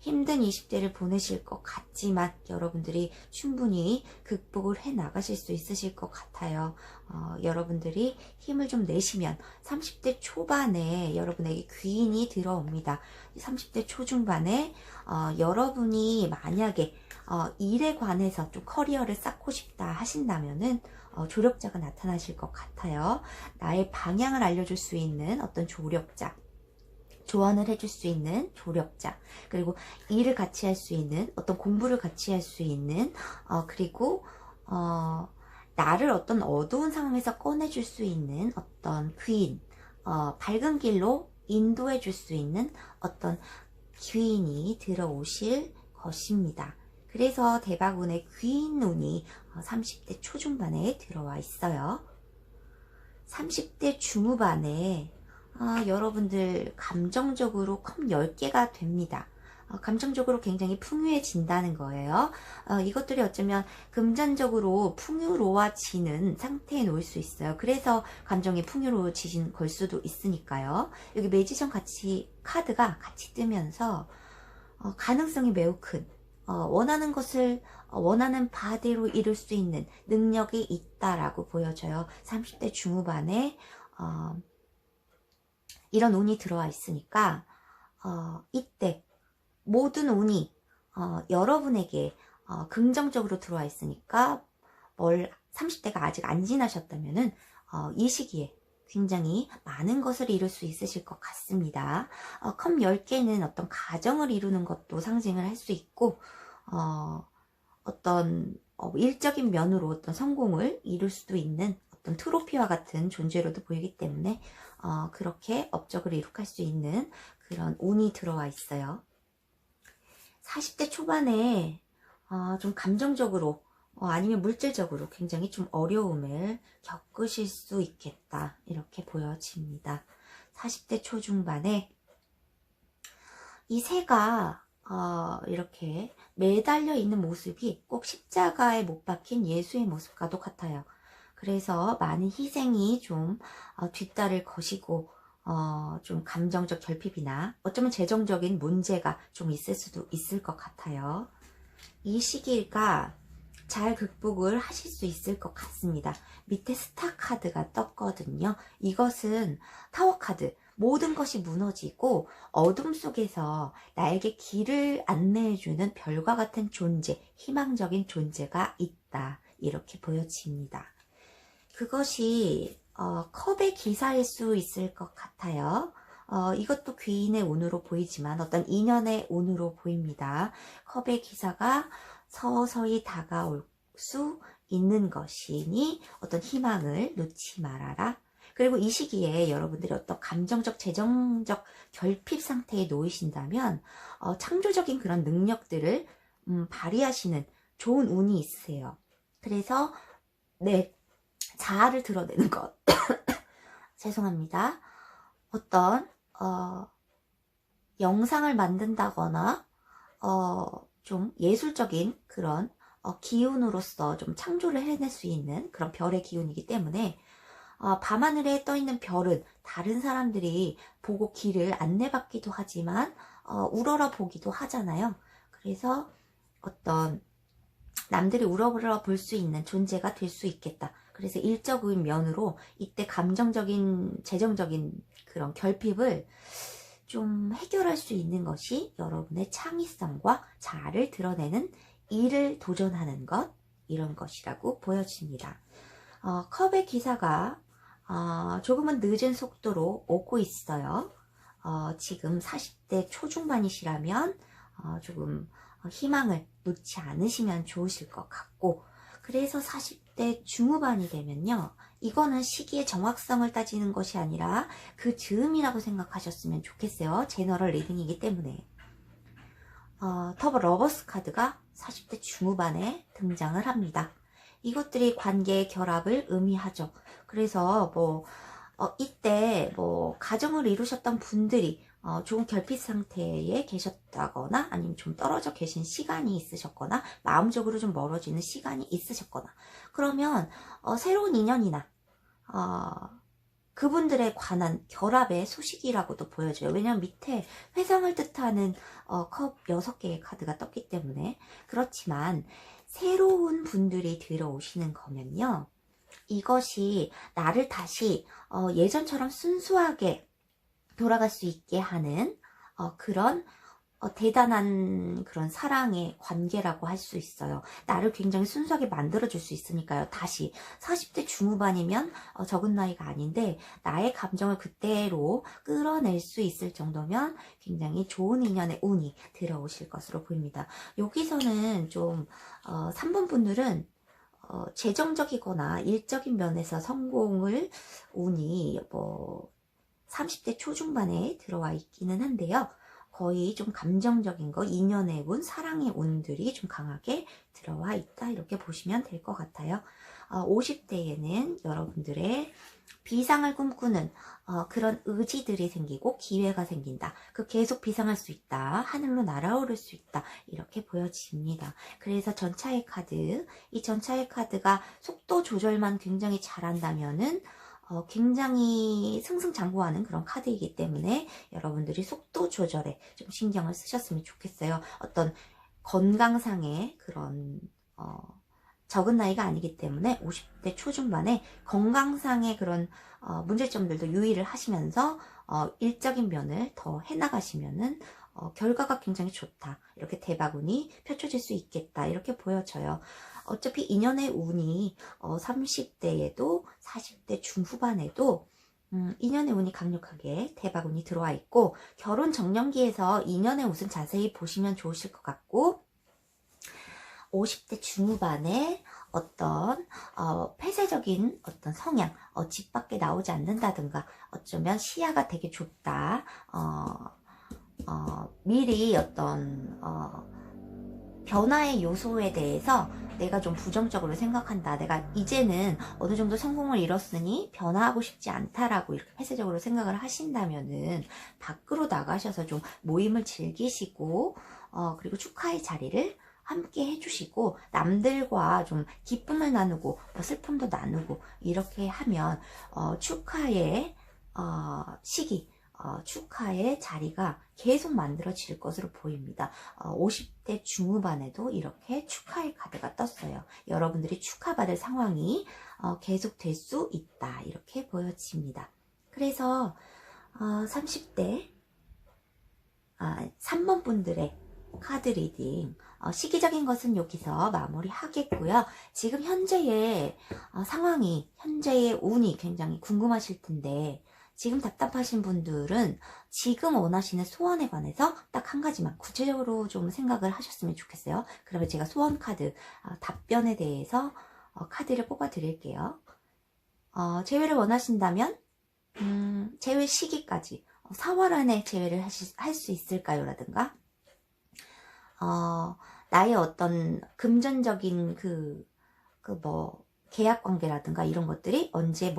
힘든 20대를 보내실 것 같지만 여러분들이 충분히 극복을 해 나가실 수 있으실 것 같아요. 여러분들이 힘을 좀 내시면 30대 초반에 여러분에게 귀인이 들어옵니다. 30대 초중반에 여러분이 만약에 일에 관해서 좀 커리어를 쌓고 싶다 하신다면은 조력자가 나타나실 것 같아요. 나의 방향을 알려줄 수 있는 어떤 조력자, 조언을 해줄 수 있는 조력자, 그리고 일을 같이 할 수 있는 어떤 공부를 같이 할 수 있는 그리고 나를 어떤 어두운 상황에서 꺼내줄 수 있는 어떤 귀인, 밝은 길로 인도해 줄 수 있는 어떤 귀인이 들어오실 것입니다. 그래서 대박운의 귀인운이 30대 초중반에 들어와 있어요. 30대 중후반에 여러분들 감정적으로 컵 10개가 됩니다. 감정적으로 굉장히 풍요해진다는 거예요. 이것들이 어쩌면 금전적으로 풍요로워지는 상태에 놓일 수 있어요. 그래서 감정이 풍요로워지신 걸 수도 있으니까요. 여기 매지션 카드가 같이 뜨면서 가능성이 매우 큰, 원하는 것을 원하는 바대로 이룰 수 있는 능력이 있다라고 보여져요. 30대 중후반에 이런 운이 들어와 있으니까 이때 모든 운이 여러분에게 긍정적으로 들어와 있으니까 30대가 아직 안 지나셨다면은 이 시기에 굉장히 많은 것을 이룰 수 있으실 것 같습니다. 컵 10개는 어떤 가정을 이루는 것도 상징을 할 수 있고 어떤 일적인 면으로 어떤 성공을 이룰 수도 있는 어떤 트로피와 같은 존재로도 보이기 때문에 그렇게 업적을 이룩할 수 있는 그런 운이 들어와 있어요. 40대 초반에 좀 감정적으로 아니면 물질적으로 굉장히 좀 어려움을 겪으실 수 있겠다, 이렇게 보여집니다. 40대 초중반에 이 새가 이렇게 매달려 있는 모습이 꼭 십자가에 못 박힌 예수의 모습과도 같아요. 그래서 많은 희생이 좀 뒷달을 거시고 좀 감정적 결핍이나 어쩌면 재정적인 문제가 좀 있을 수도 있을 것 같아요. 이 시기가 잘 극복을 하실 수 있을 것 같습니다. 밑에 스타 카드가 떴거든요. 이것은 타워 카드, 모든 것이 무너지고 어둠 속에서 나에게 길을 안내해주는 별과 같은 존재, 희망적인 존재가 있다, 이렇게 보여집니다. 그것이 컵의 기사일 수 있을 것 같아요. 이것도 귀인의 운으로 보이지만 어떤 인연의 운으로 보입니다. 컵의 기사가 서서히 다가올 수 있는 것이니 어떤 희망을 놓지 말아라. 그리고 이 시기에 여러분들이 어떤 감정적, 재정적 결핍 상태에 놓이신다면 창조적인 그런 능력들을 발휘하시는 좋은 운이 있으세요. 그래서 내 자아를 드러내는 것 죄송합니다. 어떤 영상을 만든다거나 좀 예술적인 그런 기운으로서 좀 창조를 해낼 수 있는 그런 별의 기운이기 때문에 밤하늘에 떠있는 별은 다른 사람들이 보고 길을 안내받기도 하지만 우러러 보기도 하잖아요. 그래서 어떤 남들이 우러러 볼 수 있는 존재가 될 수 있겠다. 그래서 일적인 면으로 이때 감정적인, 재정적인 그런 결핍을 좀 해결할 수 있는 것이 여러분의 창의성과 자아를 드러내는 일을 도전하는 것, 이런 것이라고 보여집니다. 컵의 기사가 조금은 늦은 속도로 오고 있어요. 지금 40대 초중반이시라면 조금 희망을 놓지 않으시면 좋으실 것 같고, 그래서 40대 중후반이 되면요, 이거는 시기의 정확성을 따지는 것이 아니라 그 즈음이라고 생각하셨으면 좋겠어요. 제너럴 리딩이기 때문에. 터보 러버스 카드가 40대 중후반에 등장을 합니다. 이것들이 관계의 결합을 의미하죠. 그래서 이때 가정을 이루셨던 분들이 좋은 결핍 상태에 계셨다거나 아니면 좀 떨어져 계신 시간이 있으셨거나 마음적으로 좀 멀어지는 시간이 있으셨거나, 그러면 새로운 인연이나 그분들에 관한 결합의 소식이라고도 보여져요. 왜냐면 밑에 회상을 뜻하는 컵 6개의 카드가 떴기 때문에. 그렇지만 새로운 분들이 들어오시는 거면요, 이것이 나를 다시 예전처럼 순수하게 돌아갈 수 있게 하는 그런 대단한 그런 사랑의 관계라고 할 수 있어요. 나를 굉장히 순수하게 만들어줄 수 있으니까요. 다시 40대 중후반이면 적은 나이가 아닌데 나의 감정을 그대로 끌어낼 수 있을 정도면 굉장히 좋은 인연의 운이 들어오실 것으로 보입니다. 여기서는 좀 3번 분들은 재정적이거나 일적인 면에서 성공을 운이 30대 초중반에 들어와 있기는 한데요. 거의 좀 감정적인 거, 인연의 운, 사랑의 운들이 좀 강하게 들어와 있다, 이렇게 보시면 될 것 같아요. 50대에는 여러분들의 비상을 꿈꾸는 그런 의지들이 생기고 기회가 생긴다. 그 계속 비상할 수 있다. 하늘로 날아오를 수 있다. 이렇게 보여집니다. 그래서 전차의 카드, 이 전차의 카드가 속도 조절만 굉장히 잘한다면은 굉장히 승승장구하는 그런 카드이기 때문에 여러분들이 속도 조절에 좀 신경을 쓰셨으면 좋겠어요. 어떤 건강상의 그런 적은 나이가 아니기 때문에 50대 초중반에 건강상의 그런 문제점들도 유의를 하시면서 일적인 면을 더 해나가시면은 결과가 굉장히 좋다. 이렇게 대바운이 펼쳐질 수 있겠다. 이렇게 보여져요. 어차피 인연의 운이 30대에도 40대 중후반에도 인연의 운이 강력하게 대바운이 들어와 있고, 결혼 정년기에서 인연의 운은 자세히 보시면 좋으실 것 같고, 50대 중후반에 어떤 폐쇄적인 어떤 성향, 집 밖에 나오지 않는다든가, 어쩌면 시야가 되게 좁다, 미리 어떤 변화의 요소에 대해서 내가 좀 부정적으로 생각한다. 내가 이제는 어느 정도 성공을 이뤘으니 변화하고 싶지 않다라고 이렇게 폐쇄적으로 생각을 하신다면은 밖으로 나가셔서 좀 모임을 즐기시고 그리고 축하의 자리를 함께 해주시고 남들과 좀 기쁨을 나누고 슬픔도 나누고 이렇게 하면 축하의 시기, 축하의 자리가 계속 만들어질 것으로 보입니다. 50대 중후반에도 이렇게 축하의 카드가 떴어요. 여러분들이 축하받을 상황이 계속 될 수 있다. 이렇게 보여집니다. 그래서 30대 3번 분들의 카드 리딩, 시기적인 것은 여기서 마무리하겠고요. 지금 현재의 상황이, 현재의 운이 굉장히 궁금하실 텐데, 지금 답답하신 분들은 지금 원하시는 소원에 관해서 딱 한 가지만 구체적으로 좀 생각을 하셨으면 좋겠어요. 그러면 제가 소원 카드, 답변에 대해서 카드를 뽑아 드릴게요. 재회를 원하신다면 재회 시기까지 4월 안에 재회를 할 수 있을까요? 라든가 나의 어떤 금전적인 계약 관계라든가 이런 것들이 언제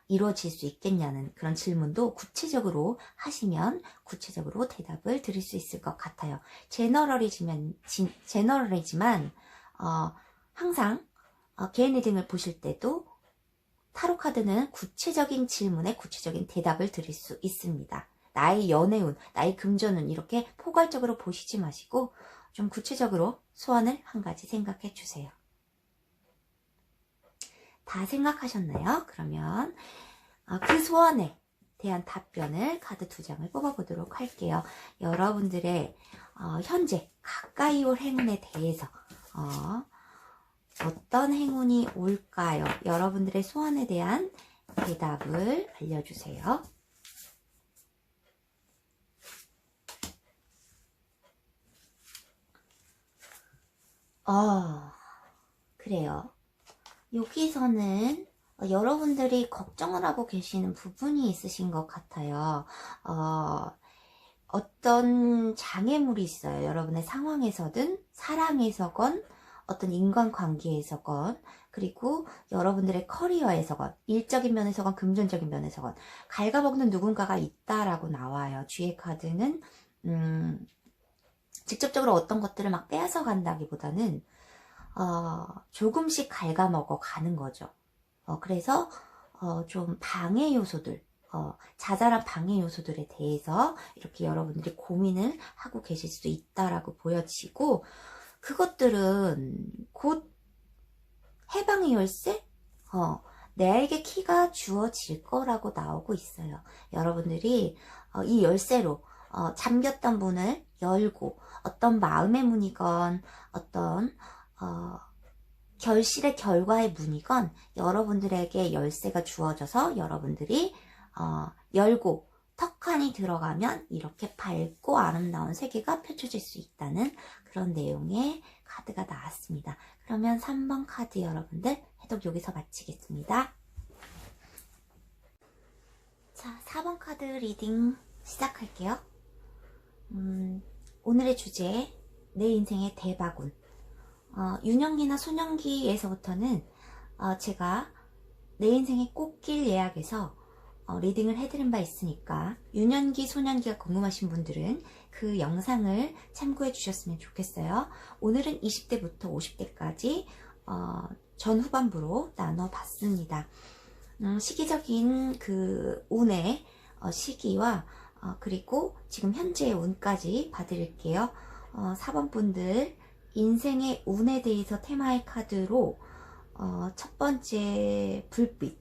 이루어질 수 있겠냐는 그런 질문도 구체적으로 하시면 구체적으로 대답을 드릴 수 있을 것 같아요. 제너럴이지만 항상 개인 리딩을 보실 때도 타로 카드는 구체적인 질문에 구체적인 대답을 드릴 수 있습니다. 나의 연애운, 나의 금전운 이렇게 포괄적으로 보시지 마시고 좀 구체적으로 소원을 한 가지 생각해 주세요. 다 생각하셨나요? 그러면 그 소원에 대한 답변을 카드 2장을 뽑아보도록 할게요. 여러분들의 현재 가까이 올 행운에 대해서 어떤 행운이 올까요? 여러분들의 소원에 대한 대답을 알려주세요. 그래요. 여기서는 여러분들이 걱정을 하고 계시는 부분이 있으신 것 같아요. 어떤 장애물이 있어요. 여러분의 상황에서든 사랑에서건 어떤 인간관계에서건 그리고 여러분들의 커리어에서건 일적인 면에서건 금전적인 면에서건 갉아먹는 누군가가 있다라고 나와요. 뒤의 카드는 직접적으로 어떤 것들을 막 빼앗아 간다기보다는 조금씩 갉아먹어 가는 거죠. 그래서 좀 방해 요소들, 자잘한 방해 요소들에 대해서 이렇게 여러분들이 고민을 하고 계실 수도 있다라고 보여지고, 그것들은 곧 해방의 열쇠? 내게 키가 주어질 거라고 나오고 있어요. 여러분들이 이 열쇠로 잠겼던 문을 열고 어떤 마음의 문이건 어떤 결실의 결과의 문이건 여러분들에게 열쇠가 주어져서 여러분들이 열고 턱하니 들어가면 이렇게 밝고 아름다운 세계가 펼쳐질 수 있다는 그런 내용의 카드가 나왔습니다. 그러면 3번 카드 여러분들 해독 여기서 마치겠습니다. 자, 4번 카드 리딩 시작할게요. 오늘의 주제, 내 인생의 대박운. 유년기나 소년기에서부터는 제가 내 인생의 꽃길 예약에서 리딩을 해드린 바 있으니까 유년기, 소년기가 궁금하신 분들은 그 영상을 참고해 주셨으면 좋겠어요. 오늘은 20대부터 50대까지 전후반부로 나눠봤습니다. 시기적인 그 운의 시기와 그리고 지금 현재의 운까지 봐드릴게요. 4번 분들 인생의 운에 대해서 테마의 카드로 첫 번째 불빛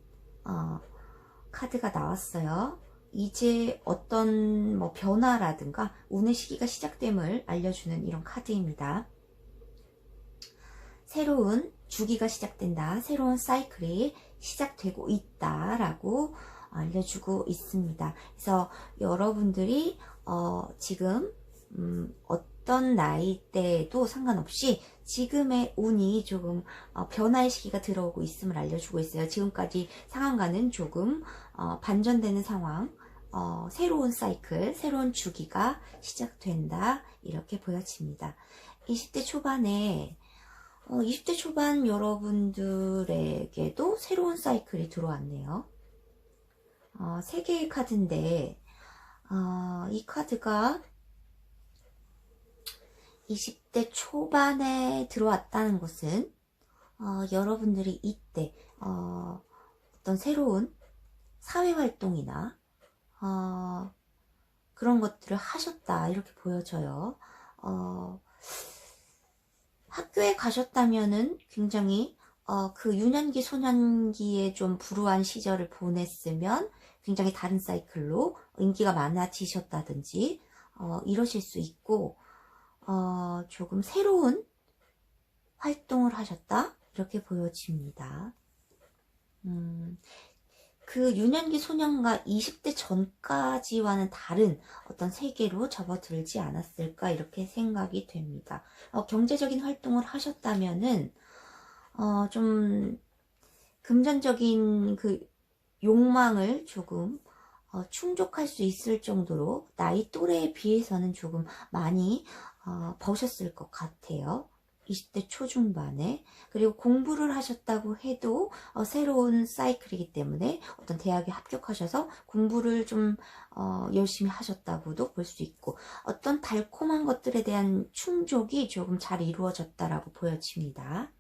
카드가 나왔어요. 이제 어떤 뭐 변화라든가 운의 시기가 시작됨을 알려주는 이런 카드입니다. 새로운 주기가 시작된다. 새로운 사이클이 시작되고 있다 라고 알려주고 있습니다. 그래서 여러분들이 지금 어떤 나이대에도 상관없이 지금의 운이 조금 변화의 시기가 들어오고 있음을 알려주고 있어요. 지금까지 상황과는 조금 반전되는 상황, 새로운 사이클, 새로운 주기가 시작된다 이렇게 보여집니다. 20대 초반에 20대 초반 여러분들에게도 새로운 사이클이 들어왔네요. 3개의 카드인데 이 카드가 20대 초반에 들어왔다는 것은 여러분들이 이때 어떤 새로운 사회활동이나 그런 것들을 하셨다 이렇게 보여져요. 학교에 가셨다면은 굉장히 그 유년기 소년기에 좀 불우한 시절을 보냈으면 굉장히 다른 사이클로 인기가 많아지셨다든지 이러실 수 있고 조금 새로운 활동을 하셨다 이렇게 보여집니다. 그 유년기 소년과 20대 전까지와는 다른 어떤 세계로 접어들지 않았을까 이렇게 생각이 됩니다. 경제적인 활동을 하셨다면은 좀 금전적인 그 욕망을 조금 충족할 수 있을 정도로 나이 또래에 비해서는 조금 많이 버셨을 것 같아요. 20대 초중반에. 그리고 공부를 하셨다고 해도 새로운 사이클이기 때문에 어떤 대학에 합격하셔서 공부를 좀 열심히 하셨다고도 볼 수 있고 어떤 달콤한 것들에 대한 충족이 조금 잘 이루어졌다라고 보여집니다.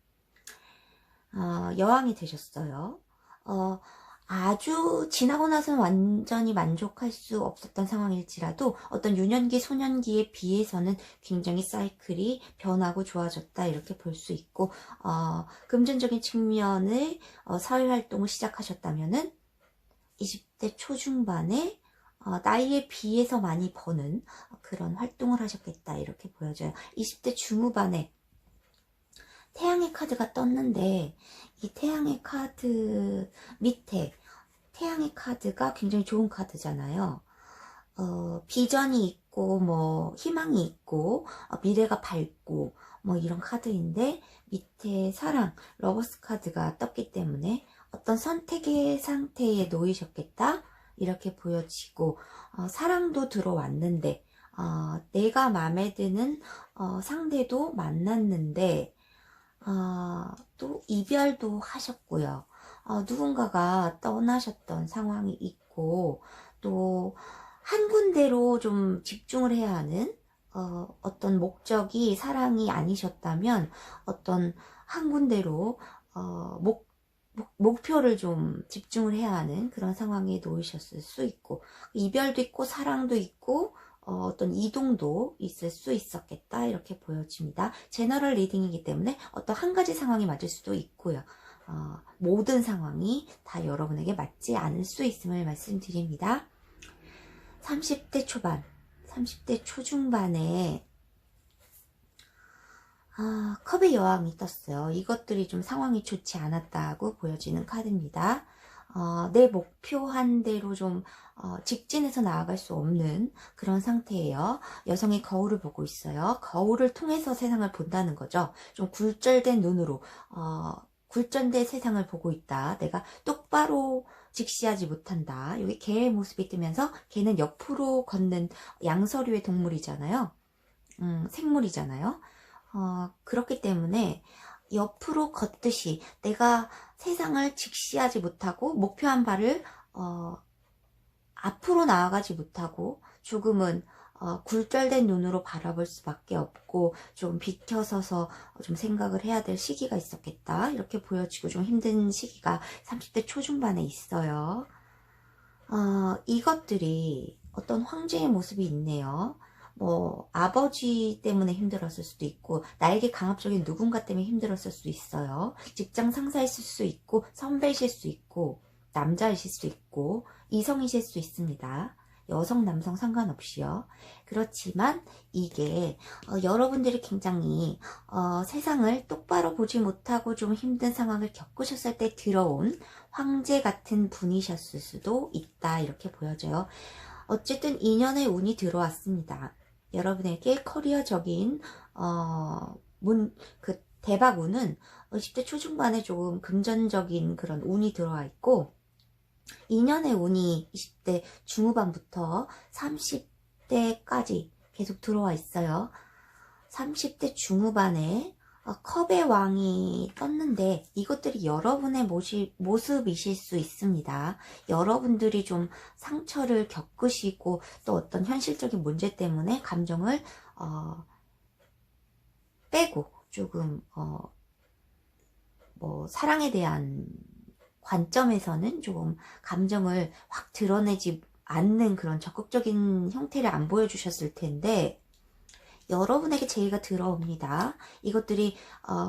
여왕이 되셨어요. 아주 지나고 나서는 완전히 만족할 수 없었던 상황일지라도 어떤 유년기, 소년기에 비해서는 굉장히 사이클이 변하고 좋아졌다 이렇게 볼 수 있고 금전적인 측면의 사회활동을 시작하셨다면은 20대 초중반에 나이에 비해서 많이 버는 그런 활동을 하셨겠다 이렇게 보여져요. 20대 중후반에 태양의 카드가 떴는데 이 태양의 카드 밑에 태양의 카드가 굉장히 좋은 카드잖아요. 비전이 있고 뭐 희망이 있고 미래가 밝고 뭐 이런 카드인데 밑에 사랑, 러버스 카드가 떴기 때문에 어떤 선택의 상태에 놓이셨겠다 이렇게 보여지고 사랑도 들어왔는데 내가 마음에 드는 상대도 만났는데 또 이별도 하셨고요. 누군가가 떠나셨던 상황이 있고 또 한 군데로 좀 집중을 해야 하는 어떤 목적이 사랑이 아니셨다면 어떤 한 군데로 목표를 좀 집중을 해야 하는 그런 상황에 놓이셨을 수 있고 이별도 있고 사랑도 있고 어떤 이동도 있을 수 있었겠다 이렇게 보여집니다. 제너럴 리딩이기 때문에 어떤 한 가지 상황이 맞을 수도 있고요. 모든 상황이 다 여러분에게 맞지 않을 수 있음을 말씀드립니다. 30대 초반, 30대 초중반에 컵의 여왕이 떴어요. 이것들이 좀 상황이 좋지 않았다고 보여지는 카드입니다. 내 목표한 대로 좀 직진해서 나아갈 수 없는 그런 상태예요. 여성이 거울을 보고 있어요. 거울을 통해서 세상을 본다는 거죠. 좀 굴절된 눈으로 굴절된 세상을 보고 있다. 내가 똑바로 직시하지 못한다. 여기 개의 모습이 뜨면서 개는 옆으로 걷는 양서류의 동물이잖아요. 생물이잖아요. 그렇기 때문에 옆으로 걷듯이 내가 세상을 직시하지 못하고 목표한 바를 앞으로 나아가지 못하고 조금은 굴절된 눈으로 바라볼 수밖에 없고 좀 비켜서서 좀 생각을 해야 될 시기가 있었겠다 이렇게 보여지고 좀 힘든 시기가 30대 초중반에 있어요. 이것들이 어떤 황제의 모습이 있네요. 뭐 아버지 때문에 힘들었을 수도 있고 나에게 강압적인 누군가 때문에 힘들었을 수도 있어요. 직장 상사이실 수 있고 선배이실 수 있고 남자이실 수 있고 이성이실 수 있습니다. 여성 남성 상관없이요. 그렇지만 이게 여러분들이 굉장히 세상을 똑바로 보지 못하고 좀 힘든 상황을 겪으셨을 때 들어온 황제 같은 분이셨을 수도 있다 이렇게 보여져요. 어쨌든 인연의 운이 들어왔습니다. 여러분에게 커리어적인 대박 운은 10대 초중반에 조금 금전적인 그런 운이 들어와 있고, 인연의 운이 20대 중후반부터 30대까지 계속 들어와 있어요. 30대 중후반에 컵의 왕이 떴는데 이것들이 여러분의 모습이실 수 있습니다. 여러분들이 좀 상처를 겪으시고 또 어떤 현실적인 문제 때문에 감정을 빼고 조금 뭐 사랑에 대한 관점에서는 조금 감정을 확 드러내지 않는 그런 적극적인 형태를 안 보여주셨을 텐데 여러분에게 제의가 들어옵니다. 이것들이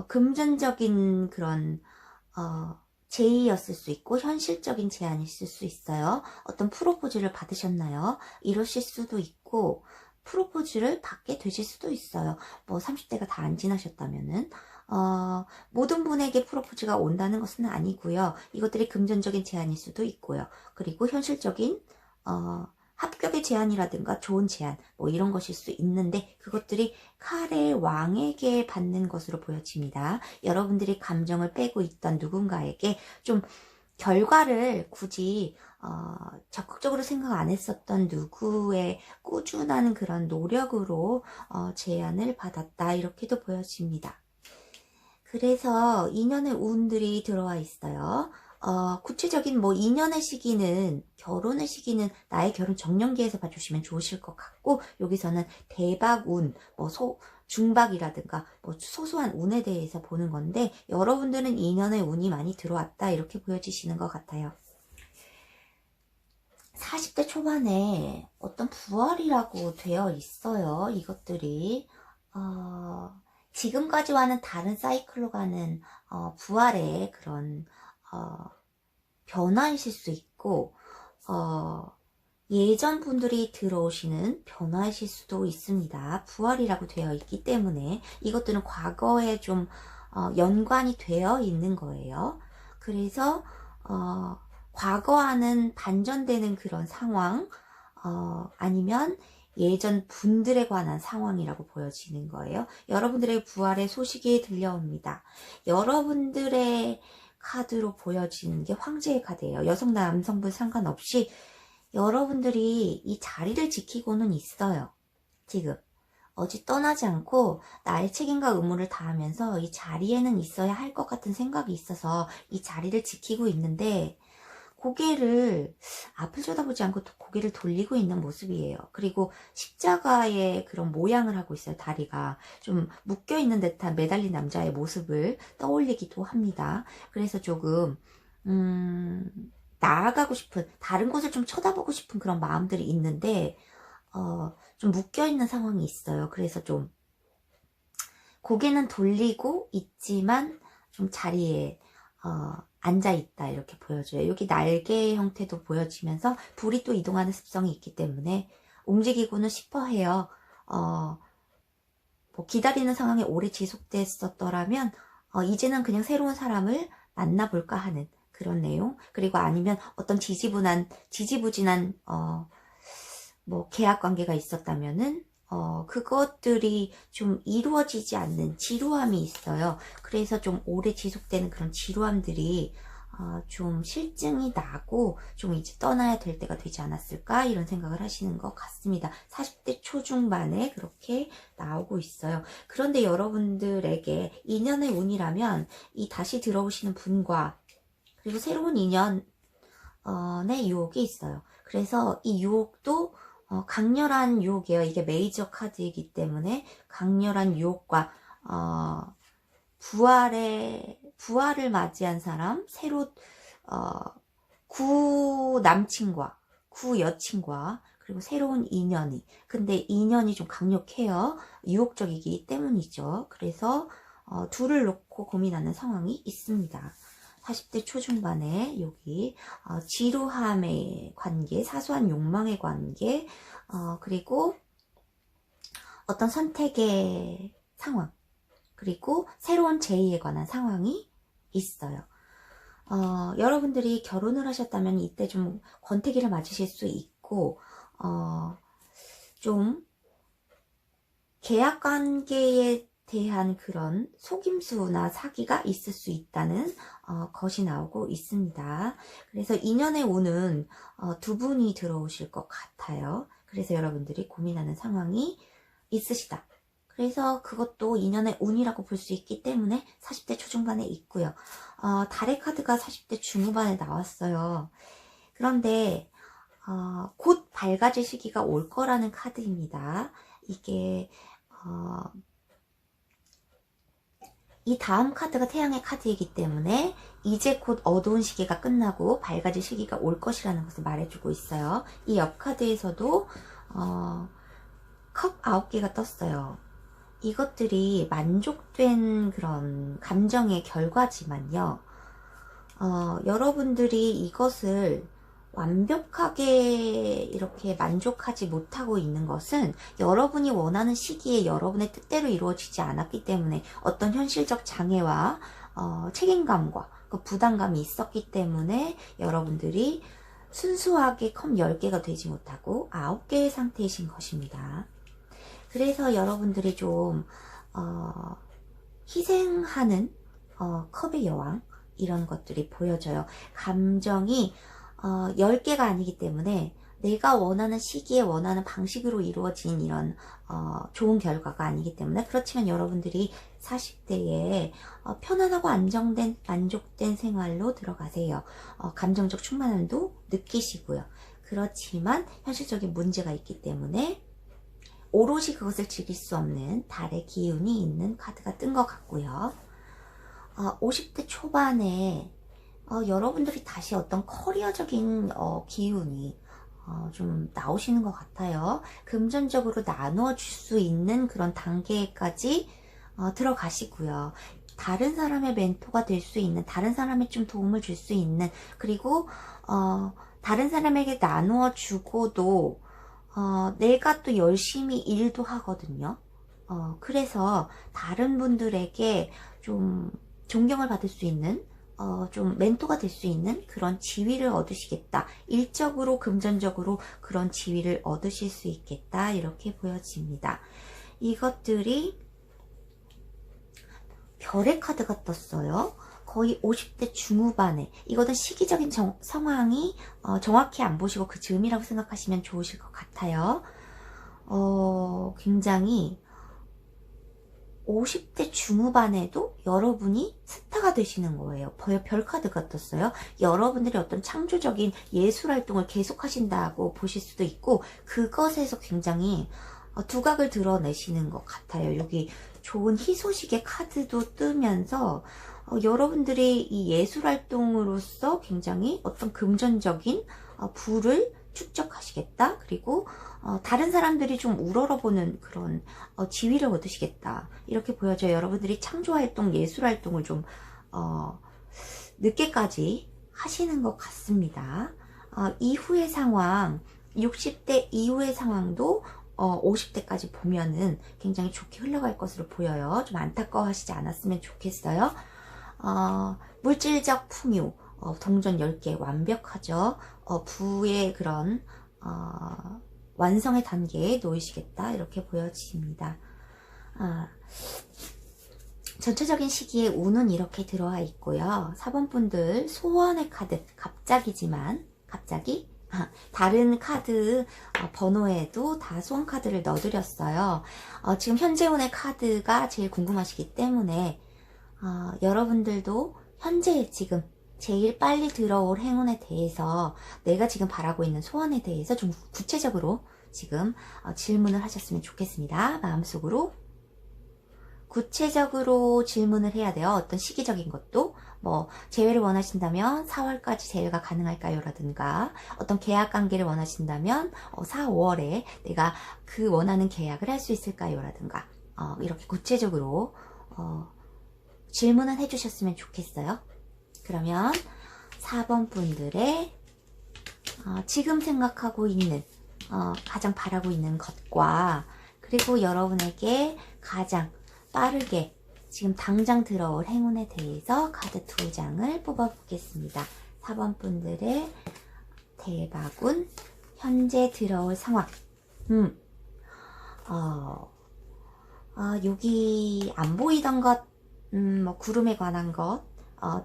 금전적인 그런 제의였을 수 있고 현실적인 제안이었을 수 있어요. 어떤 프로포즈를 받으셨나요? 이러실 수도 있고 프로포즈를 받게 되실 수도 있어요. 뭐 30대가 다 안 지나셨다면은 모든 분에게 프로포즈가 온다는 것은 아니고요. 이것들이 금전적인 제안일 수도 있고요. 그리고 현실적인 합격의 제안이라든가 좋은 제안 뭐 이런 것일 수 있는데 그것들이 칼의 왕에게 받는 것으로 보여집니다. 여러분들이 감정을 빼고 있던 누군가에게 좀 결과를 굳이 적극적으로 생각 안 했었던 누구의 꾸준한 그런 노력으로 제안을 받았다 이렇게도 보여집니다. 그래서 인연의 운들이 들어와 있어요. 구체적인 뭐 인연의 시기는 결혼의 시기는 나의 결혼 정년기에서 봐주시면 좋으실 것 같고 여기서는 대박 운, 뭐 중박이라든가 뭐 소소한 운에 대해서 보는 건데 여러분들은 인연의 운이 많이 들어왔다 이렇게 보여지시는 것 같아요. 40대 초반에 어떤 부활이라고 되어 있어요. 이것들이 지금까지와는 다른 사이클로 가는 부활의 그런 변화이실 수 있고 예전 분들이 들어오시는 변화이실 수도 있습니다. 부활이라고 되어 있기 때문에 이것들은 과거에 좀 연관이 되어 있는 거예요. 그래서 과거와는 반전되는 그런 상황 아니면 예전 분들에 관한 상황이라고 보여지는 거예요. 여러분들의 부활의 소식이 들려옵니다. 여러분들의 카드로 보여지는 게 황제의 카드예요. 여성 남성분 상관없이 여러분들이 이 자리를 지키고는 있어요. 지금 어디 떠나지 않고 나의 책임과 의무를 다하면서 이 자리에는 있어야 할 것 같은 생각이 있어서 이 자리를 지키고 있는데 고개를 앞을 쳐다보지 않고 고개를 돌리고 있는 모습이에요. 그리고 십자가의 그런 모양을 하고 있어요. 다리가 좀 묶여있는 듯한 매달린 남자의 모습을 떠올리기도 합니다. 그래서 조금 나아가고 싶은 다른 곳을 좀 쳐다보고 싶은 그런 마음들이 있는데 좀 묶여있는 상황이 있어요. 그래서 좀 고개는 돌리고 있지만 좀 자리에 앉아있다 이렇게 보여줘요. 여기 날개 형태도 보여지면서 불이 또 이동하는 습성이 있기 때문에 움직이고는 싶어 해요. 뭐 기다리는 상황이 오래 지속됐었더라면 이제는 그냥 새로운 사람을 만나볼까 하는 그런 내용. 그리고 아니면 어떤 지지부진한 뭐 계약 관계가 있었다면은 그것들이 좀 이루어지지 않는 지루함이 있어요. 그래서 좀 오래 지속되는 그런 지루함들이 좀 실증이 나고 좀 이제 떠나야 될 때가 되지 않았을까 이런 생각을 하시는 것 같습니다. 40대 초중반에 그렇게 나오고 있어요. 그런데 여러분들에게 인연의 운이라면 이 다시 들어오시는 분과 그리고 새로운 인연의 유혹이 있어요. 그래서 이 유혹도 강렬한 유혹이에요. 이게 메이저 카드이기 때문에 강렬한 유혹과 부활을 맞이한 사람, 새로 구 남친과 구 여친과 그리고 새로운 인연이, 근데 인연이 좀 강력해요. 유혹적이기 때문이죠. 그래서 둘을 놓고 고민하는 상황이 있습니다. 40대 초중반에 여기 지루함의 관계, 사소한 욕망의 관계, 그리고 어떤 선택의 상황, 그리고 새로운 제의에 관한 상황이 있어요. 여러분들이 결혼을 하셨다면 이때 좀 권태기를 맞으실 수 있고, 좀 계약 관계에 대한 그런 속임수나 사기가 있을 수 있다는 것이 나오고 있습니다. 그래서 인연의 운은 두 분이 들어오실 것 같아요. 그래서 여러분들이 고민하는 상황이 있으시다. 그래서 그것도 인연의 운이라고 볼 수 있기 때문에 40대 초중반에 있고요. 달의 카드가 40대 중후반에 나왔어요. 그런데 곧 밝아질 시기가 올 거라는 카드입니다. 이게 이 다음 카드가 태양의 카드이기 때문에 이제 곧 어두운 시기가 끝나고 밝아질 시기가 올 것이라는 것을 말해주고 있어요. 이 옆 카드에서도 컵 9개가 떴어요. 이것들이 만족된 그런 감정의 결과지만요. 여러분들이 이것을 완벽하게 이렇게 만족하지 못하고 있는 것은 여러분이 원하는 시기에 여러분의 뜻대로 이루어지지 않았기 때문에 어떤 현실적 장애와 책임감과 그 부담감이 있었기 때문에 여러분들이 순수하게 컵 10개가 되지 못하고 9개의 상태이신 것입니다. 그래서 여러분들이 좀 희생하는 컵의 여왕 이런 것들이 보여져요. 감정이 10개가 아니기 때문에 내가 원하는 시기에 원하는 방식으로 이루어진 이런 좋은 결과가 아니기 때문에, 그렇지만 여러분들이 40대에 편안하고 안정된 만족된 생활로 들어가세요. 감정적 충만함도 느끼시고요. 그렇지만 현실적인 문제가 있기 때문에 오롯이 그것을 즐길 수 없는 달의 기운이 있는 카드가 뜬 것 같고요. 50대 초반에 여러분들이 다시 어떤 커리어적인 기운이 좀 나오시는 것 같아요. 금전적으로 나누어 줄 수 있는 그런 단계까지 들어가시고요. 다른 사람의 멘토가 될 수 있는, 다른 사람에 좀 도움을 줄 수 있는, 그리고 다른 사람에게 나누어 주고도 내가 또 열심히 일도 하거든요. 그래서 다른 분들에게 좀 존경을 받을 수 있는, 좀 멘토가 될 수 있는 그런 지위를 얻으시겠다. 일적으로 금전적으로 그런 지위를 얻으실 수 있겠다. 이렇게 보여집니다. 이것들이 별의 카드가 떴어요. 거의 50대 중후반에, 이거는 시기적인 상황이 정확히 안 보시고 그 즈음이라고 생각하시면 좋으실 것 같아요. 굉장히 50대 중후반에도 여러분이 스타가 되시는 거예요. 별 카드가 떴어요. 여러분들이 어떤 창조적인 예술 활동을 계속 하신다고 보실 수도 있고, 그것에서 굉장히 두각을 드러내시는 것 같아요. 여기 좋은 희소식의 카드도 뜨면서 여러분들이 이 예술 활동으로서 굉장히 어떤 금전적인 부를 축적하시겠다. 그리고 다른 사람들이 좀 우러러보는 그런 지위를 얻으시겠다. 이렇게 보여져요. 여러분들이 창조활동, 예술활동을 좀 늦게까지 하시는 것 같습니다. 이후의 상황, 60대 이후의 상황도 50대까지 보면은 굉장히 좋게 흘러갈 것으로 보여요. 좀 안타까워하시지 않았으면 좋겠어요. 물질적 풍요, 동전 10개 완벽하죠. 부의 그런 완성의 단계에 놓이시겠다. 이렇게 보여집니다. 전체적인 시기에 운은 이렇게 들어와 있고요. 4번 분들 소원의 카드, 갑자기지만 갑자기 다른 카드 번호에도 다 소원 카드를 넣어드렸어요. 지금 현재 운의 카드가 제일 궁금하시기 때문에 여러분들도 현재 지금 제일 빨리 들어올 행운에 대해서, 내가 지금 바라고 있는 소원에 대해서 좀 구체적으로 지금 질문을 하셨으면 좋겠습니다. 마음속으로 구체적으로 질문을 해야 돼요. 어떤 시기적인 것도, 뭐 재회를 원하신다면 4월까지 재회가 가능할까요? 라든가, 어떤 계약 관계를 원하신다면 4, 5월에 내가 그 원하는 계약을 할 수 있을까요? 라든가, 이렇게 구체적으로 질문을 해주셨으면 좋겠어요. 그러면 4번 분들의 지금 생각하고 있는, 가장 바라고 있는 것과, 그리고 여러분에게 가장 빠르게 지금 당장 들어올 행운에 대해서 카드 2장을 뽑아보겠습니다. 4번 분들의 대박운 현재 들어올 상황. 여기 안 보이던 것, 뭐 구름에 관한 것,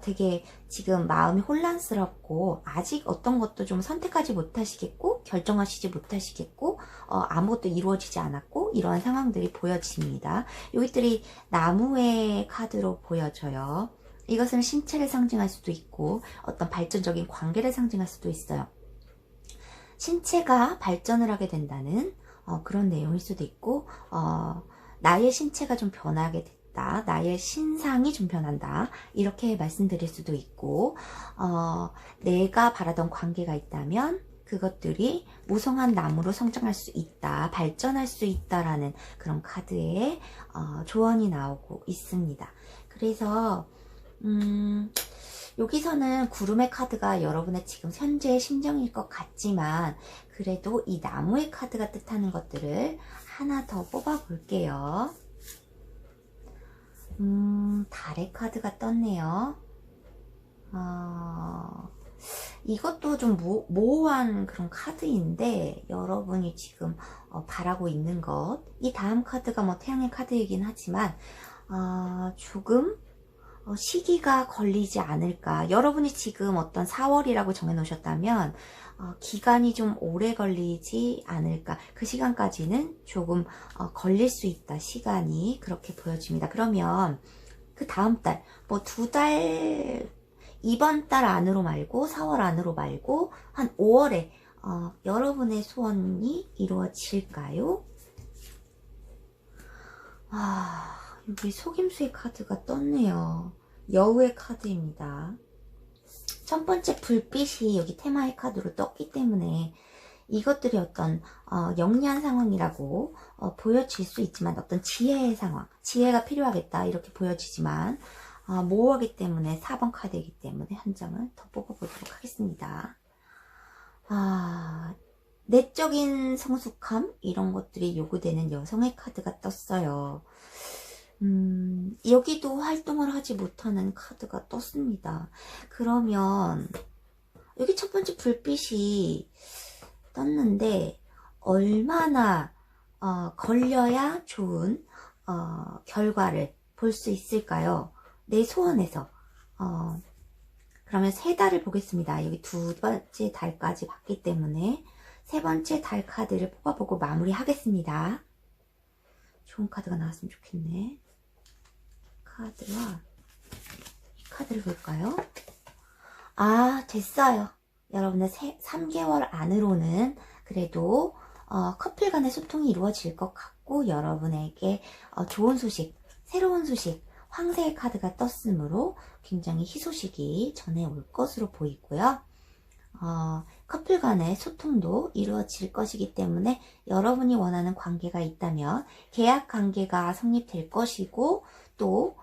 되게 지금 마음이 혼란스럽고 아직 어떤 것도 좀 선택하지 못하시겠고 결정하시지 못하시겠고 아무것도 이루어지지 않았고 이러한 상황들이 보여집니다. 여기들이 나무의 카드로 보여져요. 이것은 신체를 상징할 수도 있고 어떤 발전적인 관계를 상징할 수도 있어요. 신체가 발전을 하게 된다는 그런 내용일 수도 있고, 나의 신체가 좀 변하게 된다, 나의 신상이 좀 변한다, 이렇게 말씀드릴 수도 있고, 내가 바라던 관계가 있다면 그것들이 무성한 나무로 성장할 수 있다, 발전할 수 있다라는 그런 카드의 조언이 나오고 있습니다. 그래서 여기서는 구름의 카드가 여러분의 지금 현재의 심정일 것 같지만, 그래도 이 나무의 카드가 뜻하는 것들을 하나 더 뽑아 볼게요. 달의 카드가 떴네요. 이것도 좀 모호한 그런 카드인데, 여러분이 지금 바라고 있는 것, 이 다음 카드가 뭐 태양의 카드이긴 하지만 조금 시기가 걸리지 않을까. 여러분이 지금 어떤 4월이라고 정해 놓으셨다면 기간이 좀 오래 걸리지 않을까. 그 시간까지는 조금 걸릴 수 있다, 시간이. 그렇게 보여집니다. 그러면 그 다음 달, 뭐 2달, 이번 달 안으로 말고 4월 안으로 말고 한 5월에 여러분의 소원이 이루어질까요? 여기 속임수의 카드가 떴네요. 여우의 카드입니다. 첫 번째 불빛이 여기 테마의 카드로 떴기 때문에 이것들이 어떤 영리한 상황이라고 보여질 수 있지만, 어떤 지혜의 상황, 지혜가 필요하겠다 이렇게 보여지지만 모호하기 때문에 4번 카드이기 때문에 한 장을 더 뽑아보도록 하겠습니다. 내적인 성숙함, 이런 것들이 요구되는 여성의 카드가 떴어요. 여기도 활동을 하지 못하는 카드가 떴습니다. 그러면 여기 첫 번째 불빛이 떴는데 얼마나 걸려야 좋은 결과를 볼 수 있을까요? 내 소원에서. 그러면 3달을 보겠습니다. 여기 2번째 달까지 봤기 때문에 3번째 달 카드를 뽑아보고 마무리하겠습니다. 좋은 카드가 나왔으면 좋겠네. 카드와 이 카드를 볼까요? 됐어요. 여러분의 3개월 안으로는 그래도 커플 간의 소통이 이루어질 것 같고, 여러분에게 좋은 소식, 새로운 소식, 황새의 카드가 떴으므로 굉장히 희소식이 전해올 것으로 보이고요. 커플 간의 소통도 이루어질 것이기 때문에 여러분이 원하는 관계가 있다면 계약 관계가 성립될 것이고, 또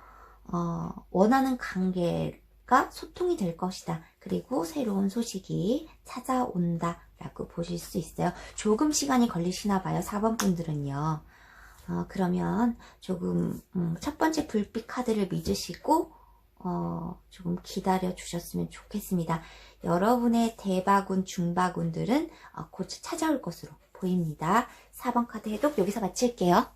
원하는 관계가 소통이 될 것이다. 그리고 새로운 소식이 찾아온다 라고 보실 수 있어요. 조금 시간이 걸리시나 봐요, 4번 분들은요. 그러면 조금 첫 번째 불빛 카드를 믿으시고 조금 기다려 주셨으면 좋겠습니다. 여러분의 대박운, 중박운들은 곧 찾아올 것으로 보입니다. 4번 카드 해독 여기서 마칠게요.